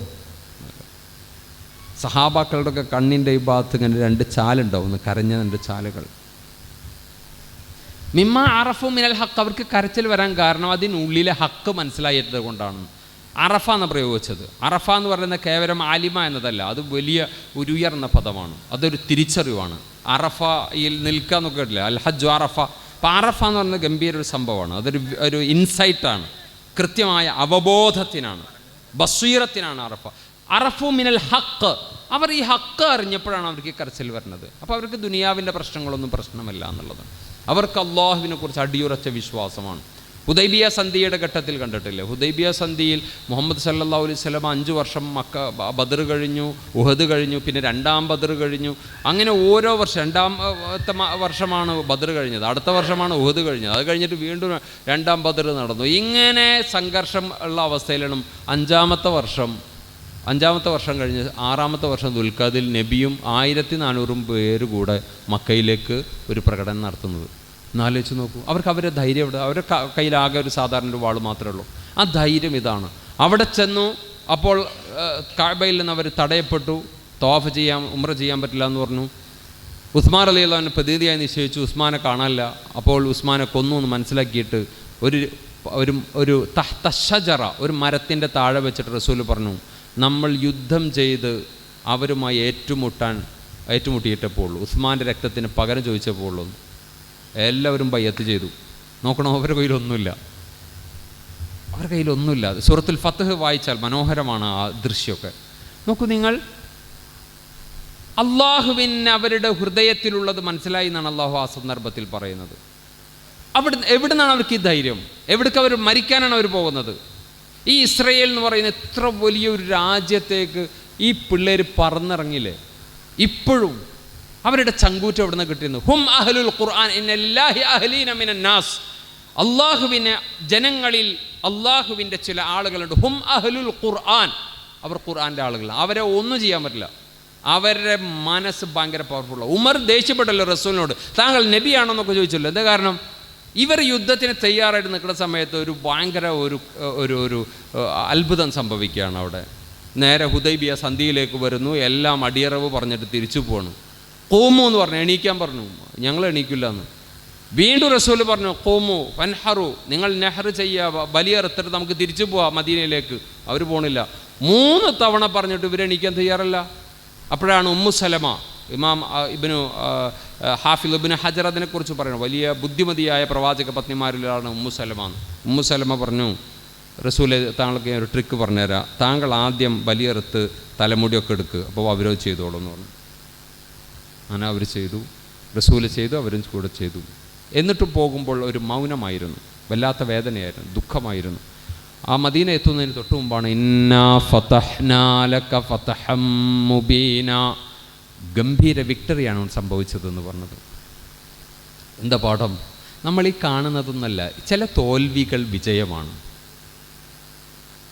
സഹാബാക്കളുടെയൊക്കെ കണ്ണിൻ്റെ ഈ ഭാഗത്ത് ഇങ്ങനെ 2 ചാലുണ്ടാവും, കരഞ്ഞ 2 ചാലുകൾ. മിമ്മ അറഫു മിനൽ ഹക്ക്, അവർക്ക് കരച്ചിൽ വരാൻ കാരണം അതിനുള്ളിലെ ഹക്ക് മനസ്സിലായത് കൊണ്ടാണ് അറഫ എന്ന് പ്രയോഗിച്ചത്. അറഫ എന്ന് പറയുന്നത് കേവലം ആലിമ എന്നതല്ല, അത് വലിയ ഒരു ഉയർന്ന പദമാണ്, അതൊരു തിരിച്ചറിവാണ്. അറഫയിൽ നിൽക്കുക എന്നൊക്കെ ഇല്ല, അൽ ഹജ്ജ് അറഫ. അപ്പോൾ അറഫ എന്ന് പറയുന്നത് ഗംഭീര ഒരു സംഭവമാണ്, അതൊരു ഇൻസൈറ്റാണ്, കൃത്യമായ അവബോധത്തിനാണ്, ബസ്വീറത്തിനാണ് അറഫ. അറഫു മിനൽ ഹക്ക്, അവർ ഈ ഹക്ക് അറിഞ്ഞപ്പോഴാണ് അവർക്ക് കരച്ചിൽ വരുന്നത്. അപ്പോൾ അവർക്ക് ദുനിയാവിൻ്റെ പ്രശ്നങ്ങളൊന്നും പ്രശ്നമല്ല എന്നുള്ളതാണ്. അവർക്ക് അള്ളാഹുവിനെ കുറിച്ച് അടിയുറച്ച വിശ്വാസമാണ്. ഹുദൈബിയ സന്ധിയുടെ ഘട്ടത്തിൽ കണ്ടിട്ടില്ലേ? ഹുദൈബിയ സന്ധിയിൽ മുഹമ്മദ് സല്ലല്ലാഹു അലൈഹി വസല്ലം 5 വർഷം ബദർ കഴിഞ്ഞു, ഉഹദ് കഴിഞ്ഞു, പിന്നെ 2ാം ബദർ കഴിഞ്ഞു. അങ്ങനെ ഓരോ വർഷം 2ാമത്തെ വർഷമാണ് ബദർ കഴിഞ്ഞത്, അടുത്ത വർഷമാണ് ഉഹദ് കഴിഞ്ഞത്, അത് കഴിഞ്ഞിട്ട് വീണ്ടും 2ാം ബദർ നടന്നു. ഇങ്ങനെ സംഘർഷം ഉള്ള അവസ്ഥയിലാണ് 5ാമത്തെ വർഷം കഴിഞ്ഞ് 6ാമത്തെ വർഷം ദുൽഖഅദിൽ നബിയും 1400 പേര് കൂടെ മക്കയിലേക്ക് ഒരു പ്രകടനം നടത്തുന്നത്. എന്നാലോചിച്ച് നോക്കൂ, അവരുടെ ധൈര്യം എവിടെ? അവരുടെ കയ്യിലാകെ ഒരു സാധാരണ ഒരു വാൾ മാത്രമേ ഉള്ളൂ. ആ ധൈര്യം ഇതാണ്. അവിടെ ചെന്നു, അപ്പോൾ കഅബയിൽ നിന്ന് അവർ തടയപ്പെട്ടു, തവാഫ് ഉംറ ചെയ്യാൻ പറ്റില്ല എന്ന് പറഞ്ഞു. ഉസ്മാൻ റളിയല്ലാഹു അൻഹു പ്രതിനിധിയായി നിശ്ചയിച്ചു, ഉസ്മാനെ കാണാനില്ല. അപ്പോൾ ഉസ്മാനെ കൊന്നു എന്ന് മനസ്സിലാക്കിയിട്ട് ഒരു തഹ്ത ഷജറ, ഒരു മരത്തിൻ്റെ താഴെ വെച്ചിട്ട് റസൂൽ പറഞ്ഞു, നമ്മൾ യുദ്ധം ചെയ്ത് അവരുമായി ഏറ്റുമുട്ടിയിട്ടപ്പോൾ ഉസ്മാൻ്റെ രക്തത്തിന് പകരം ചോദിച്ചപ്പോൾ എല്ലാവരും ബയ്യത്ത് ചെയ്തു. നോക്കണം, അവരുടെ കയ്യിലൊന്നുമില്ല. സൂറത്തുൽ ഫത്ഹ് വായിച്ചാൽ മനോഹരമാണ് ആ ദൃശ്യമൊക്കെ. നോക്കൂ നിങ്ങൾ, അള്ളാഹുവിന് അവരുടെ ഹൃദയത്തിലുള്ളത് മനസ്സിലായി എന്നാണ് അള്ളാഹു ആ സന്ദർഭത്തിൽ പറയുന്നത്. എവിടുന്നാണ് അവർക്ക് ഈ ധൈര്യം? എവിടേക്ക് അവർ മരിക്കാനാണ് അവർ പോകുന്നത്? ഈ ഇസ്രയേൽ എന്ന് പറയുന്ന എത്ര വലിയൊരു രാജ്യത്തേക്ക് ഈ പിള്ളേർ പറന്നിറങ്ങില്ലേ? ഇപ്പോഴും അവരുടെ ചങ്കൂറ്റം എവിടെ നിന്ന് കിട്ടിയിരുന്നു? ഹും അഹ്ലുൽ ഖുർആൻ ഇന്നലില്ലാഹി അഹ്ലീന മിനൻ നാസ്, അള്ളാഹുവിനെ ജനങ്ങളിൽ അള്ളാഹുവിൻ്റെ ചില ആളുകളുണ്ട്. ഹും അഹ്ലുൽ ഖുർആൻ, അവർ ഖുർആൻ്റെ ആളുകളാണ്. അവരെ ഒന്നും ചെയ്യാൻ പറ്റില്ല. അവരുടെ മനസ്സ് ഭയങ്കര പവർഫുള്ളാണ്. ഉമർ ദേഷ്യപ്പെട്ടല്ലോ റസൂലിനോട്, താങ്കൾ നബിയാണെന്നൊക്കെ ചോദിച്ചല്ലോ. എന്താ കാരണം? ഇവർ യുദ്ധത്തിന് തയ്യാറായിട്ട് നിൽക്കുന്ന സമയത്ത് ഒരു ഭയങ്കര ഒരു അത്ഭുതം സംഭവിക്കുകയാണ്. അവിടെ നേരെ ഹുദൈബിയ സന്ധിയിലേക്ക് വരുന്നു, എല്ലാം അടിയറവ് പറഞ്ഞിട്ട് തിരിച്ചു പോകണം. ഖൂമു എന്ന് പറഞ്ഞു, എണീക്കാൻ പറഞ്ഞു. ഞങ്ങൾ എണീക്കില്ല എന്ന്. വീണ്ടും റസൂൽ പറഞ്ഞു, ഖൂമു ഫൻഹറു, നിങ്ങൾ നെഹർ ചെയ്യുക, ബലിയെറുത്തിട്ട് നമുക്ക് തിരിച്ചു പോവാം മദീനയിലേക്ക്. അവർ പോകണില്ല. 3 തവണ പറഞ്ഞിട്ട് ഇവരെണീക്കാൻ തയ്യാറല്ല. അപ്പോഴാണ് ഉമ്മു സലമ, ഇമാം ഹാഫിദ് ഇബ്നു ഹജർ അതിനെക്കുറിച്ച് പറയുന്നത്, വലിയ ബുദ്ധിമതിയായ പ്രവാചക പത്നിമാരിലാണ് ഉമ്മു സലമ. ഉമ്മു സലമ പറഞ്ഞു, റസൂൽ താങ്കൾക്ക് ഒരു ട്രിക്ക് പറഞ്ഞുതരാം, താങ്കൾ ആദ്യം ബലിയെറുത്ത് തലമുടിയൊക്കെ എടുക്കുക, അപ്പോൾ അവരത് ചെയ്തോളൂ എന്ന് പറഞ്ഞു. അങ്ങനെ അവർ ചെയ്തു, റസൂൽ ചെയ്തു, അവരും കൂടെ ചെയ്തു. എന്നിട്ട് പോകുമ്പോൾ ഒരു മൗനമായിരുന്നു, വല്ലാത്ത വേദനയായിരുന്നു, ദുഃഖമായിരുന്നു. ആ മദീന എത്തുന്നതിന് തൊട്ട് മുമ്പാണ് ഇന്നാ ഫതഹ്നാ ലക ഫതഹം മുബീന, ഗംഭീര വിക്ടറിയാണ് സംഭവിച്ചതെന്ന് പറഞ്ഞത്. എന്താ പാഠം? നമ്മൾ ഈ കാണുന്നതൊന്നല്ല, ചില തോൽവികൾ വിജയമാണ്.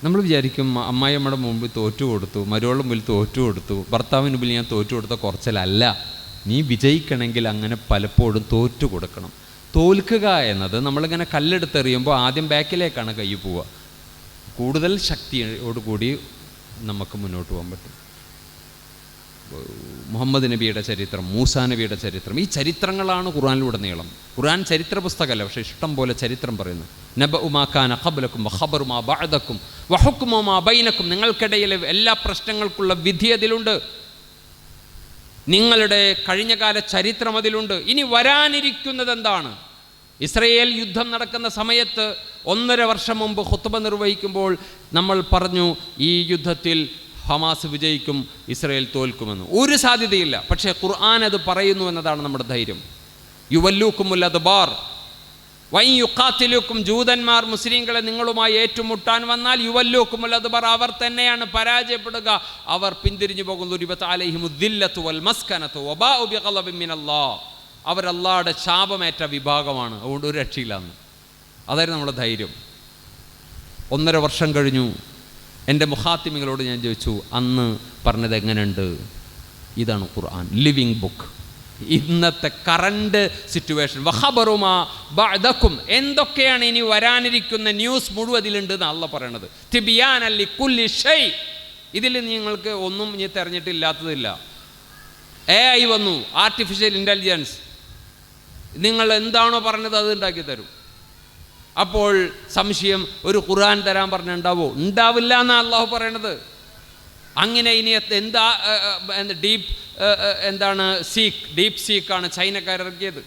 നമ്മൾ വിചാരിക്കും അമ്മായിയമ്മയുടെ മുമ്പിൽ തോറ്റു കൊടുത്തു, മരുവളുടെ മുമ്പിൽ തോറ്റു കൊടുത്തു, ഭർത്താവിന് മുമ്പിൽ ഞാൻ തോറ്റു കൊടുത്ത കുറച്ചിലല്ല. നീ വിജയിക്കണമെങ്കിൽ അങ്ങനെ പലപ്പോഴും തോറ്റു കൊടുക്കണം. തോൽക്കുക എന്നത് നമ്മളിങ്ങനെ കല്ലെടുത്തെറിയുമ്പോൾ ആദ്യം ബാക്കിലേക്കാണ് കൈ പോവുക. കൂടുതൽ ശക്തിയോടുകൂടി നമുക്ക് മുന്നോട്ട് പോകാൻ പറ്റും. മുഹമ്മദ് നബിയുടെ ചരിത്രം, മൂസാ നബിയുടെ ചരിത്രം, ഈ ചരിത്രങ്ങളാണ് ഖുർആനിലുടനീളം. ഖുർആൻ ചരിത്ര പുസ്തകമല്ല, പക്ഷേ ഇഷ്ടം പോലെ ചരിത്രം പറയുന്നു. നബഉ മാ കാന ഖബ്ലക്കും വഖബറു മാ ബഅദക്കും വഹുക്മു മാ ബൈനക്കും, നിങ്ങൾക്കിടയിലെ എല്ലാ പ്രശ്നങ്ങൾക്കുള്ള വിധി അതിലുണ്ട്. നിങ്ങളുടെ കഴിഞ്ഞകാല ചരിത്രം അതിലുണ്ട്. ഇനി വരാനിരിക്കുന്നത് എന്താണ്? ഇസ്രയേൽ യുദ്ധം നടക്കുന്ന സമയത്ത് 1.5 വർഷം മുമ്പ് ഖുത്ബ നിർവഹിക്കുമ്പോൾ നമ്മൾ പറഞ്ഞു ഈ യുദ്ധത്തിൽ ഹമാസ് വിജയിക്കും, ഇസ്രയേൽ തോൽക്കുമെന്ന്. ഒരു സാധ്യതയില്ല. പക്ഷേ ഖുർആൻ അത് പറയുന്നു എന്നതാണ് നമ്മുടെ ധൈര്യം. യുവല്ലൂക്കുമുൽ അദ്ബാർ വൈ യുഖാത്തിലുക്കും, ജൂതന്മാർ മുസ്ലിങ്ങളെ നിങ്ങളുമായി ഏറ്റുമുട്ടാൻ വന്നാൽ യുവല്ലൂക്കുമുൽ അദ്ബാർ, അവർ തന്നെയാണ് പരാജയപ്പെടുക, അവർ പിന്തിരിഞ്ഞു പോകുന്നു. ലിബത അലൈഹിമുദ്ദില്ലത്തു വൽ മസ്കനത്തു വബാഉ ബിഗളബിൻ മിനല്ലാഹ്, അവർ അല്ലാഹുവിന്റെ ശാപമേറ്റ വിഭാഗമാണ്, അതുകൊണ്ട് ഒരു രക്ഷയില്ലാന്ന്. അതായിരുന്നു നമ്മുടെ ധൈര്യം. 1.5 വർഷം കഴിഞ്ഞു. എൻ്റെ മുഖാത്തിമികളോട് ഞാൻ ചോദിച്ചു, അന്ന് പറഞ്ഞത് എങ്ങനെയുണ്ട്? ഇതാണ് ഖുർആൻ, ലിവിങ് ബുക്ക്. ഇന്നത്തെ കറണ്ട് സിറ്റുവേഷൻ, വഖബറുമാ ബഅദകും, എന്തൊക്കെയാണ് ഇനി വരാനിരിക്കുന്ന ന്യൂസ് മുഴുവൻ ഇതിലുണ്ട് എന്ന് അല്ലാഹ് പറയണത്. തിബിയാനൻ ലികുല്ലി ഷൈ, ഇതിൽ നിങ്ങൾക്ക് ഒന്നും ഇനി തെരഞ്ഞിട്ടില്ലാത്തതില്ല. AI വന്നു, ആർട്ടിഫിഷ്യൽ ഇൻ്റലിജൻസ്, നിങ്ങൾ എന്താണോ പറഞ്ഞത് അത് ഉണ്ടാക്കി തരും. അപ്പോൾ സംശയം, ഒരു ഖുർആൻ തരാൻ പറഞ്ഞുണ്ടാവോ? ഉണ്ടാവില്ല എന്നാണ് അള്ളാഹു പറയണത്. അങ്ങനെ ഇനി എന്താ ഡീപ്പ് സീക്കാണ് ചൈനക്കാരിറക്കിയത്.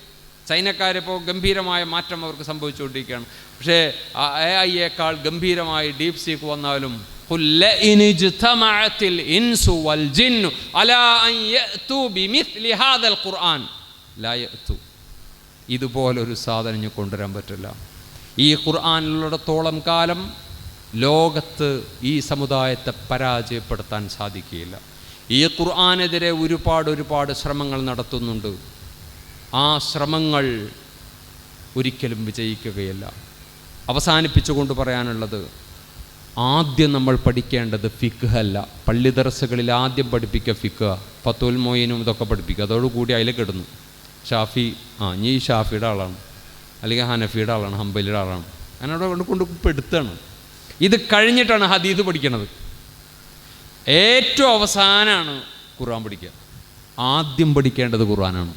ചൈനക്കാരിപ്പോൾ ഗംഭീരമായ മാറ്റം അവർക്ക് സംഭവിച്ചുകൊണ്ടിരിക്കുകയാണ്. പക്ഷേ AI ഗംഭീരമായി ഡീപ്പ് സീക്ക് വന്നാലും ഇതുപോലൊരു സാധനം കൊണ്ടുവരാൻ പറ്റില്ല. ഈ ഖുർആനിലുള്ളിടത്തോളം കാലം ലോകത്ത് ഈ സമുദായത്തെ പരാജയപ്പെടുത്താൻ സാധിക്കുകയില്ല. ഈ ഖുർആനെതിരെ ഒരുപാട് ശ്രമങ്ങൾ നടത്തുന്നുണ്ട്. ആ ശ്രമങ്ങൾ ഒരിക്കലും വിജയിക്കുകയില്ല. അവസാനിപ്പിച്ചുകൊണ്ട് പറയാനുള്ളത്, ആദ്യം നമ്മൾ പഠിക്കേണ്ടത് ഫിഖ് അല്ല. പള്ളി ദർസുകളിൽ ആദ്യം പഠിപ്പിക്കുക ഫിഖ്, ഫത്തുൽ മൊയ്നും ഇതൊക്കെ പഠിപ്പിക്കുക. അതോടുകൂടി അതിൽ കിടന്നു ഷാഫി, ഈ ഷാഫിയുടെ ആളാണ്, അല്ലെങ്കിൽ ഹനഫിയുടെ ആളാണ്, ഹംബലിയുടെ ആളാണ്, അങ്ങനെ കൊണ്ട് പെടുത്താണ്. ഇത് കഴിഞ്ഞിട്ടാണ് ഹദീസ് പഠിക്കണത്. ഏറ്റവും അവസാനമാണ് ഖുർആൻ പഠിക്കുക. ആദ്യം പഠിക്കേണ്ടത് ഖുർആനാണ്.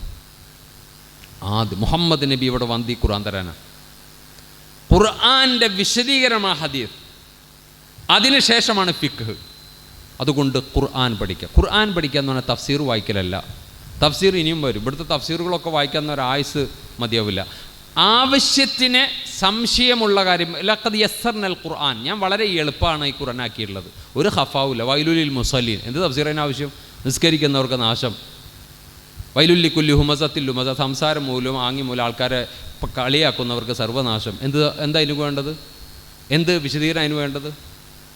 ആദ്യം മുഹമ്മദ് നബി ഇവിടെ വന്തി ഖുർആൻ തരാനാണ്. ഖുർആൻ്റെ വിശദീകരണമാണ് ഹദീസ്, അതിനുശേഷമാണ് ഫിഖ്. അതുകൊണ്ട് ഖുർആൻ പഠിക്കുക. ഖുർആൻ പഠിക്കുക എന്ന് പറഞ്ഞാൽ തഫ്സീർ വായിക്കലല്ല. തഫ്സീർ ഇനിയും വരും. ഇവിടുത്തെ തഫ്സീറുകളൊക്കെ വായിക്കുന്ന ഒരു ആയുസ് മതിയാവില്ല. ആവശ്യത്തിന് സംശയമുള്ള കാര്യം, ലഖദ് യസ്സർനൽ ഖുർആൻ, ഞാൻ വളരെ എളുപ്പമാണ് ഈ ഖുർആൻ ആക്കിയിട്ടുള്ളത്, ഒരു ഖഫാവില്ല. വൈലുലിൽ മുസല്ലീൻ, എന്ത് തഫ്സീറിന് ആവശ്യം? നിസ്കരിക്കുന്നവർക്ക് നാശം. വൈലുല്ലി കുല്ലി ഹുമസത്തിൽ ഹുമസ, സംസാരം മൂലം ആങ്ങി മൂലം ആൾക്കാരെ കളിയാക്കുന്നവർക്ക് സർവനാശം. എന്താ അതിന് വേണ്ടത്? എന്ത് വിശദീകരണം അതിന് വേണ്ടത്?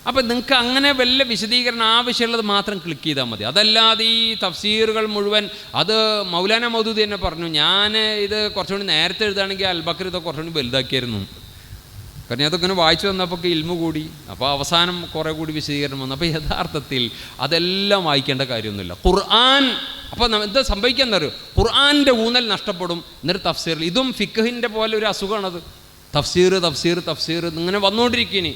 അപ്പം നിങ്ങൾക്ക് അങ്ങനെ വല്ല വിശദീകരണം ആവശ്യമുള്ളത് മാത്രം ക്ലിക്ക് ചെയ്താൽ മതി. അതല്ലാതെ ഈ തഫ്സീറുകൾ മുഴുവൻ, അത് മൗലാന മൗദൂദി തന്നെ പറഞ്ഞു, ഞാൻ ഇത് കുറച്ചുകൂടി നേരത്തെ എഴുതുകയാണെങ്കിൽ അൽബക്കർ ഇതൊക്കെ കുറച്ചുകൂടി വലുതാക്കിയായിരുന്നു. കാരണം അതൊക്കെ ഇങ്ങനെ വായിച്ചു വന്നപ്പോൾ ഇൽമു കൂടി, അപ്പോൾ അവസാനം കുറേ കൂടി വിശദീകരണം വന്നു. അപ്പോൾ യഥാർത്ഥത്തിൽ അതെല്ലാം വായിക്കേണ്ട കാര്യമൊന്നുമില്ല. ഖുർആൻ അപ്പോൾ എന്താ സംഭവിക്കാന്നറിയോ? ഖുർആൻ്റെ ഊന്നൽ നഷ്ടപ്പെടും. എന്നിട്ട് തഫ്സീറിൽ, ഇതും ഫിഖഹിൻ്റെ പോലെ ഒരു അസുഖമാണത്. തഫ്സീർ ഇങ്ങനെ വന്നുകൊണ്ടിരിക്കുകയാണ്.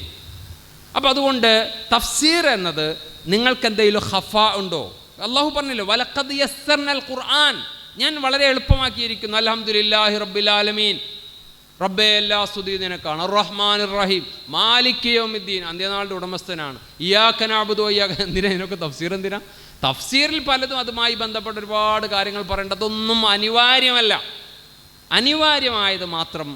അപ്പം അതുകൊണ്ട് തഫ്സീർ എന്നത് നിങ്ങൾക്ക് എന്തെങ്കിലും ഖഫ ഉണ്ടോ? അള്ളാഹു പറഞ്ഞല്ലോ, വലഖദ് യസ്സർനൽ ഖുർആൻ, ഞാൻ വളരെ എളുപ്പമാക്കിയിരിക്കുന്നു. അൽഹംദുലില്ലാഹി റബ്ബിൽ ആലമീൻ, റബ്ബേ എല്ലാ സ്തുതി നിനക്കാണ്. റഹ്മാനിർ റഹീം, മാലിക് യൗമിദ്ദീൻ, അന്ത്യനാളുടെ ഉടമസ്ഥനാണ്. ഇയ്യാക നഅ്ബുദു വഇയ്യാക, എന്തിനാ ഇതിനൊക്കെ തഫ്സീർ? എന്തിനാ? തഫ്സീറിൽ പലതും അതുമായി ബന്ധപ്പെട്ട ഒരുപാട് കാര്യങ്ങൾ പറയേണ്ട, അതൊന്നും അനിവാര്യമല്ല. അനിവാര്യമായത് മാത്രം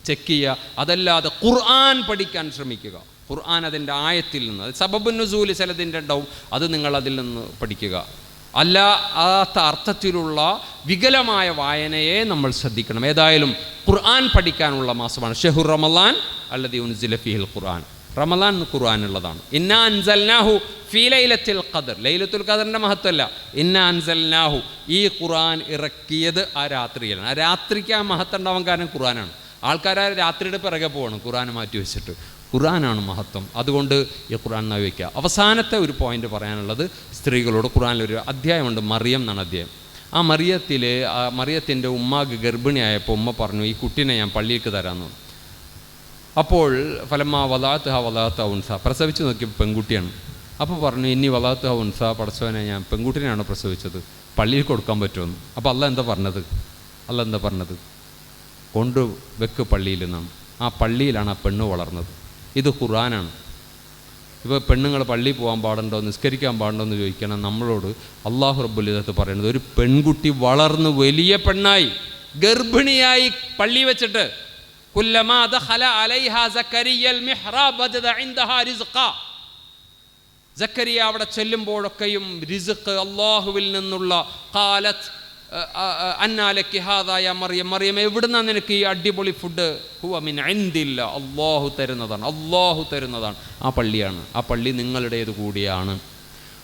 ചെക്ക് ചെയ്യുക. അതല്ലാതെ ഖുർആൻ പഠിക്കാൻ ശ്രമിക്കുക. ഖുർആൻ അതിൻ്റെ ആയത്തിൽ നിന്ന്, അത് സബബുൻ നുസൂൽ ചിലതിൻ്റെ ഉണ്ടാവും, അത് നിങ്ങൾ അതിൽ നിന്ന് പഠിക്കുക. അല്ലാത്ത അർത്ഥത്തിലുള്ള വികലമായ വായനയെ നമ്മൾ ശ്രദ്ധിക്കണം. ഏതായാലും ഖുർആൻ പഠിക്കാനുള്ള മാസമാണ് ഷഹ്റു റമളാൻ അല്ലദീ ഉൻസില ഫീഹിൽ ഖുർആൻ. റമളാൻ ഖുർആനുള്ളതാണ്. ഇന്നാ അൻസൽനാഹു ഫീ ലൈലത്തുൽ ഖദർ, ലൈലത്തുൽ ഖദറിൻ്റെ മഹത്വമല്ല, ഇന്നാ അൻസൽനാഹു, ഈ ഖുർആൻ ഇറക്കിയത് ആ രാത്രിയിലാണ്. ആ രാത്രിക്ക് ആ മഹത്വം ഉണ്ടാവാൻ കാരണം ഖുർആനാണ്. ആൾക്കാർ ആ രാത്രിയുടെ പിറകെ പോകണം ഖുർആൻ മാറ്റി വെച്ചിട്ട്. ഖുർആനാണ് മഹത്വം. അതുകൊണ്ട് ഈ ഖുർആൻ നവയ്ക്കുക. അവസാനത്തെ ഒരു പോയിന്റ് പറയാനുള്ളത്, സ്ത്രീകളോട് ഖുർആനിലൊരു അധ്യായമുണ്ട്, മറിയം എന്നാണ് അധ്യായം. ആ മറിയത്തിൻ്റെ ഉമ്മാക്ക് ഗർഭിണിയായപ്പോൾ ഉമ്മ പറഞ്ഞു, ഈ കുട്ടീനെ ഞാൻ പള്ളിയിലേക്ക് തരാമെന്ന്. അപ്പോൾ ഫലമ്മ വലാത്ത് ഉൻസ, പ്രസവിച്ച് നോക്കിയപ്പോൾ പെൺകുട്ടിയാണ്. അപ്പോൾ പറഞ്ഞു, ഇനി വലാത്ത് ഉൻസ, പടച്ചവനെ ഞാൻ പെൺകുട്ടിനെയാണ് പ്രസവിച്ചത്, പള്ളിയിൽ കൊടുക്കാൻ പറ്റുമെന്ന്. അപ്പോൾ അല്ല എന്താ പറഞ്ഞത്? കൊണ്ടുവെക്ക് പള്ളിയിൽ നിന്നാണ്. ആ പള്ളിയിലാണ് ആ പെണ്ണ് വളർന്നത്. ഇത് ഖുർആനാണ്. ഇപ്പോൾ പെണ്ണുങ്ങൾ പള്ളിയിൽ പോകാൻ പാടുണ്ടോ, നിസ്കരിക്കാൻ പാടുണ്ടോ എന്ന് ചോദിക്കണം നമ്മളോട്. അള്ളാഹു റബ്ബുൽ ഇസ്സത്ത് പറയുന്നത്, ഒരു പെൺകുട്ടി വളർന്ന് വലിയ പെണ്ണായി ഗർഭിണിയായി പള്ളി വെച്ചിട്ട് കുല്ലമാ ദഖല അലൈഹാ സക്കരിയൽ മിഹ്റാബ് വജദ ഇൻദഹാ റിസ്ഖാ, സക്കരിയ അവിടെ ചെല്ലുമ്പോഴൊക്കെയും റിസ്ഖ് അള്ളാഹുവിൽ നിന്നുള്ള ഖാലത്ത് അന്നാലക്കി ഹാദാ യാ മറിയം, മറിയം എവിടുന്നാ നിനക്ക് ഈ അടിപൊളി ഫുഡ്? ഹുവ മിൻ ഇൻദില്ല, അള്ളാഹു തരുന്നതാണ്, അള്ളാഹു തരുന്നതാണ്. ആ പള്ളിയാണ്, ആ പള്ളി നിങ്ങളുടേത് കൂടിയാണ്.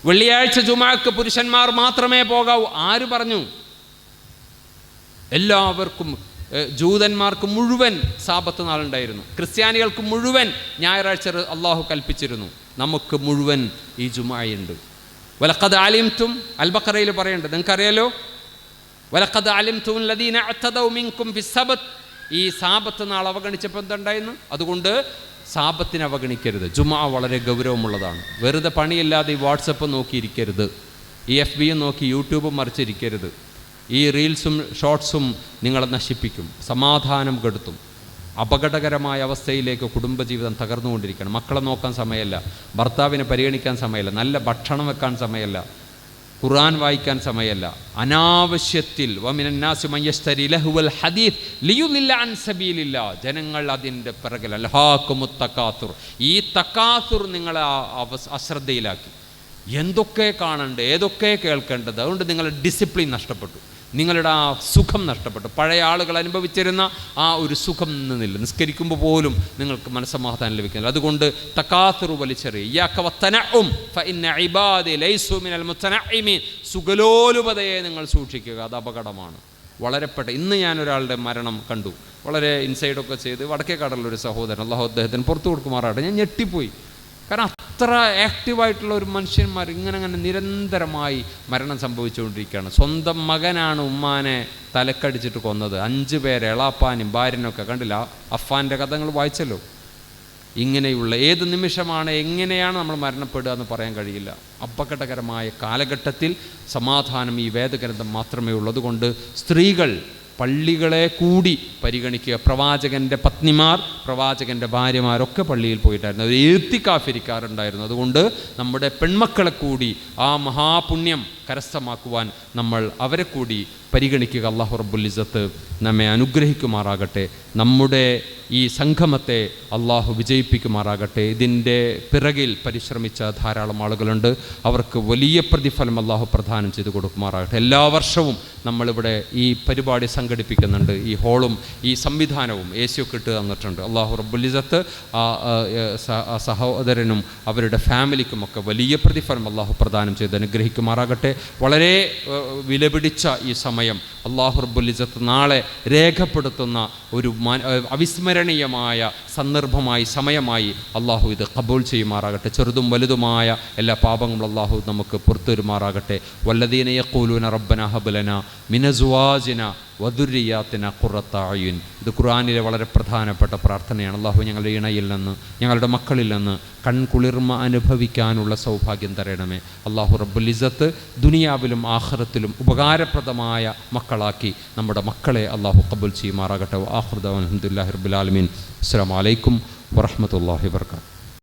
വെള്ളിയാഴ്ച ജുമാക്ക് പുരുഷന്മാർ മാത്രമേ പോകാവൂ. ആര് പറഞ്ഞു? എല്ലാവർക്കും. ജൂതന്മാർക്ക് മുഴുവൻ സാബത്ത് നാളുണ്ടായിരുന്നു, ക്രിസ്ത്യാനികൾക്ക് മുഴുവൻ ഞായറാഴ്ച അള്ളാഹു കൽപ്പിച്ചിരുന്നു. നമുക്ക് മുഴുവൻ ഈ ജുമായുണ്ട്. വലഖദ് അലിംതും, അൽ ബഖറയിൽ പറയുന്നുണ്ട്, നിങ്ങൾക്കറിയാലോ, വലഖദ് അലിംതും ലദീന അഅ്തദൗ മിൻകും ഫിസ്സബത്ത്. ഈ സാബത്ത് നാൾ അവഗണിച്ചപ്പോൾ എന്തുണ്ടായിരുന്നു? അതുകൊണ്ട് സാബത്തിനെ അവഗണിക്കരുത്. ജുമാ വളരെ ഗൗരവമുള്ളതാണ്. വെറുതെ പണിയില്ലാതെ ഈ വാട്സപ്പ് നോക്കിയിരിക്കരുത്, ഈ FB നോക്കി യൂട്യൂബും മറിച്ചിരിക്കരുത്. ഈ റീൽസും ഷോർട്സും നിങ്ങളെ നശിപ്പിക്കും, സമാധാനം കെടുത്തും. അപകടകരമായ അവസ്ഥയിലേക്ക് കുടുംബജീവിതം തകർന്നുകൊണ്ടിരിക്കണം. മക്കളെ നോക്കാൻ സമയമല്ല, ഭർത്താവിനെ പരിഗണിക്കാൻ സമയമല്ല, നല്ല ഭക്ഷണം വെക്കാൻ സമയമല്ല, ഖുർആൻ വായിക്കാൻ സമയമല്ല. അനാവശ്യത്തിൽ വമിനന്നാസി മയ്യശ്തരി ലഹുവൽ ഹദീസ് ലിയുദില്ല അൻ സബീലില്ലാ, ജനങ്ങൾ അതിൻ്റെ പിറകിൽ. അൽഹാകുമുത് തകാസുർ, ഈ തകാസുർ നിങ്ങളെ അശ്രദ്ധയിലാക്കി. എന്തൊക്കെ കാണേണ്ടത്, ഏതൊക്കെ കേൾക്കേണ്ടത്, അതുകൊണ്ട് നിങ്ങളുടെ ഡിസിപ്ലിൻ നഷ്ടപ്പെട്ടു, നിങ്ങളുടെ ആ സുഖം നഷ്ടപ്പെട്ടു. പഴയ ആളുകൾ അനുഭവിച്ചിരുന്ന ആ ഒരു സുഖം നിന്നില്ല. നിസ്കരിക്കുമ്പോൾ പോലും നിങ്ങൾക്ക് മനസ്സമാധാനം ലഭിക്കുന്നില്ല. അതുകൊണ്ട് തകാസുറു വലിച്ചെറിയുക. സുഖലോലുപതയെ നിങ്ങൾ സൂക്ഷിക്കുക, അത് അപകടമാണ്. വളരെ ഇന്ന് ഞാനൊരാളുടെ മരണം കണ്ടു, വളരെ ഇൻസൈഡൊക്കെ ചെയ്ത് വടക്കേക്കാടുള്ളൊരു സഹോദരൻ, അള്ളാഹു അദ്ദേഹത്തിന് പുറത്തു കൊടുക്കുമാറാട്ടെ. ഞാൻ ഞെട്ടിപ്പോയി. കാരണം അത്ര ആക്റ്റീവായിട്ടുള്ള ഒരു മനുഷ്യന്മാർ ഇങ്ങനെ നിരന്തരമായി മരണം സംഭവിച്ചുകൊണ്ടിരിക്കുകയാണ്. സ്വന്തം മകനാണ് ഉമ്മാനെ തലക്കടിച്ചിട്ട് കൊന്നത്. 5 പേരെ, എളാപ്പാനും ഭാര്യനൊക്കെ കണ്ടില്ല. അഫ്ഫാൻ്റെ കഥ നിങ്ങൾ വായിച്ചല്ലോ. ഇങ്ങനെയുള്ള ഏത് നിമിഷമാണ് എങ്ങനെയാണ് നമ്മൾ മരണപ്പെടുക എന്ന് പറയാൻ കഴിയില്ല. അപകടകരമായ കാലഘട്ടത്തിൽ സമാധാനം ഈ വേദഗ്രന്ഥം മാത്രമേ ഉള്ളൂ. അതുകൊണ്ട് സ്ത്രീകൾ പള്ളികളെ കൂടി പരിഗണിക്കുക. പ്രവാചകൻ്റെ പത്നിമാർ, പ്രവാചകൻ്റെ ഭാര്യമാരൊക്കെ പള്ളിയിൽ പോയിട്ടായിരുന്നു, അവർ ഇഴ്ത്തിക്കാഫിരിക്കാറുണ്ടായിരുന്നു. അതുകൊണ്ട് നമ്മുടെ പെൺമക്കളെ കൂടി ആ മഹാപുണ്യം കരസ്ഥമാക്കുവാൻ നമ്മൾ അവരെ കൂടി പരിഗണിക്കുക. അല്ലാഹു റബ്ബുൽ ഇസ്സത്ത് നമ്മെ അനുഗ്രഹിക്കുമാറാകട്ടെ. നമ്മുടെ ഈ സംഗമത്തെ അള്ളാഹു വിജയിപ്പിക്കുമാറാകട്ടെ. ഇതിൻ്റെ പിറകിൽ പരിശ്രമിച്ച ധാരാളം ആളുകളുണ്ട്, അവർക്ക് വലിയ പ്രതിഫലം അള്ളാഹു പ്രദാനം ചെയ്തു കൊടുക്കുമാറാകട്ടെ. എല്ലാ വർഷവും നമ്മളിവിടെ ഈ പരിപാടി സംഘടിപ്പിക്കുന്നുണ്ട്. ഈ ഹോളും ഈ സംവിധാനവും ഏസിയൊക്കെ ഇട്ട് തന്നിട്ടുണ്ട്. അള്ളാഹു റബ്ബുൽ ഇസ്സത്ത് സഹോദരനും അവരുടെ ഫാമിലിക്കുമൊക്കെ വലിയ പ്രതിഫലം അള്ളാഹു പ്രദാനം ചെയ്ത് അനുഗ്രഹിക്കുമാറാകട്ടെ. വളരെ വിലപിടിച്ച ഈ സമയം അള്ളാഹു റബ്ബുൽ ഇസ്സത്ത് നാളെ രേഖപ്പെടുത്തുന്ന ഒരു അവിസ്മരണീയമായ സന്ദർഭമായി, സമയമായി അള്ളാഹു ഇത് ഖബൂൽ ചെയ്യുമാറാകട്ടെ. ചെറുതും വലുതുമായ എല്ലാ പാപങ്ങളും അള്ളാഹു നമുക്ക് പുറത്തുവരുമാറാകട്ടെ. വല്ലദീന യഖൂലൂന റബ്ബനാ ഹബ് ലനാ മിൻ അസ്വാജിനാ വദുരിയാത്തിന ഖുറത്ത അയുൻ. ഇത് ഖുർആനിലെ വളരെ പ്രധാനപ്പെട്ട പ്രാർത്ഥനയാണ്. അള്ളാഹു ഞങ്ങളുടെ ഇണയിൽ നിന്ന്, ഞങ്ങളുടെ മക്കളിൽ നിന്ന് കൺകുളിർമ അനുഭവിക്കാനുള്ള സൗഭാഗ്യം തരണമേ. അള്ളാഹു റബ്ബുൽ ഇസ്സത്ത് ദുനിയാവിലും ആഖിറത്തിലും ഉപകാരപ്രദമായ മക്കളാക്കി നമ്മുടെ മക്കളെ അള്ളാഹു ഖബൂൽ ചെയ്യുമാറാകട്ടെ. ആഖിറു ദഅ്വാനാ അൽഹംദുലില്ലാഹി റബ്ബിൽ ആലമീൻ. അസ്സലാമു അലൈക്കും വറഹ്മത്തുള്ളാഹി വബറകാതുഹു.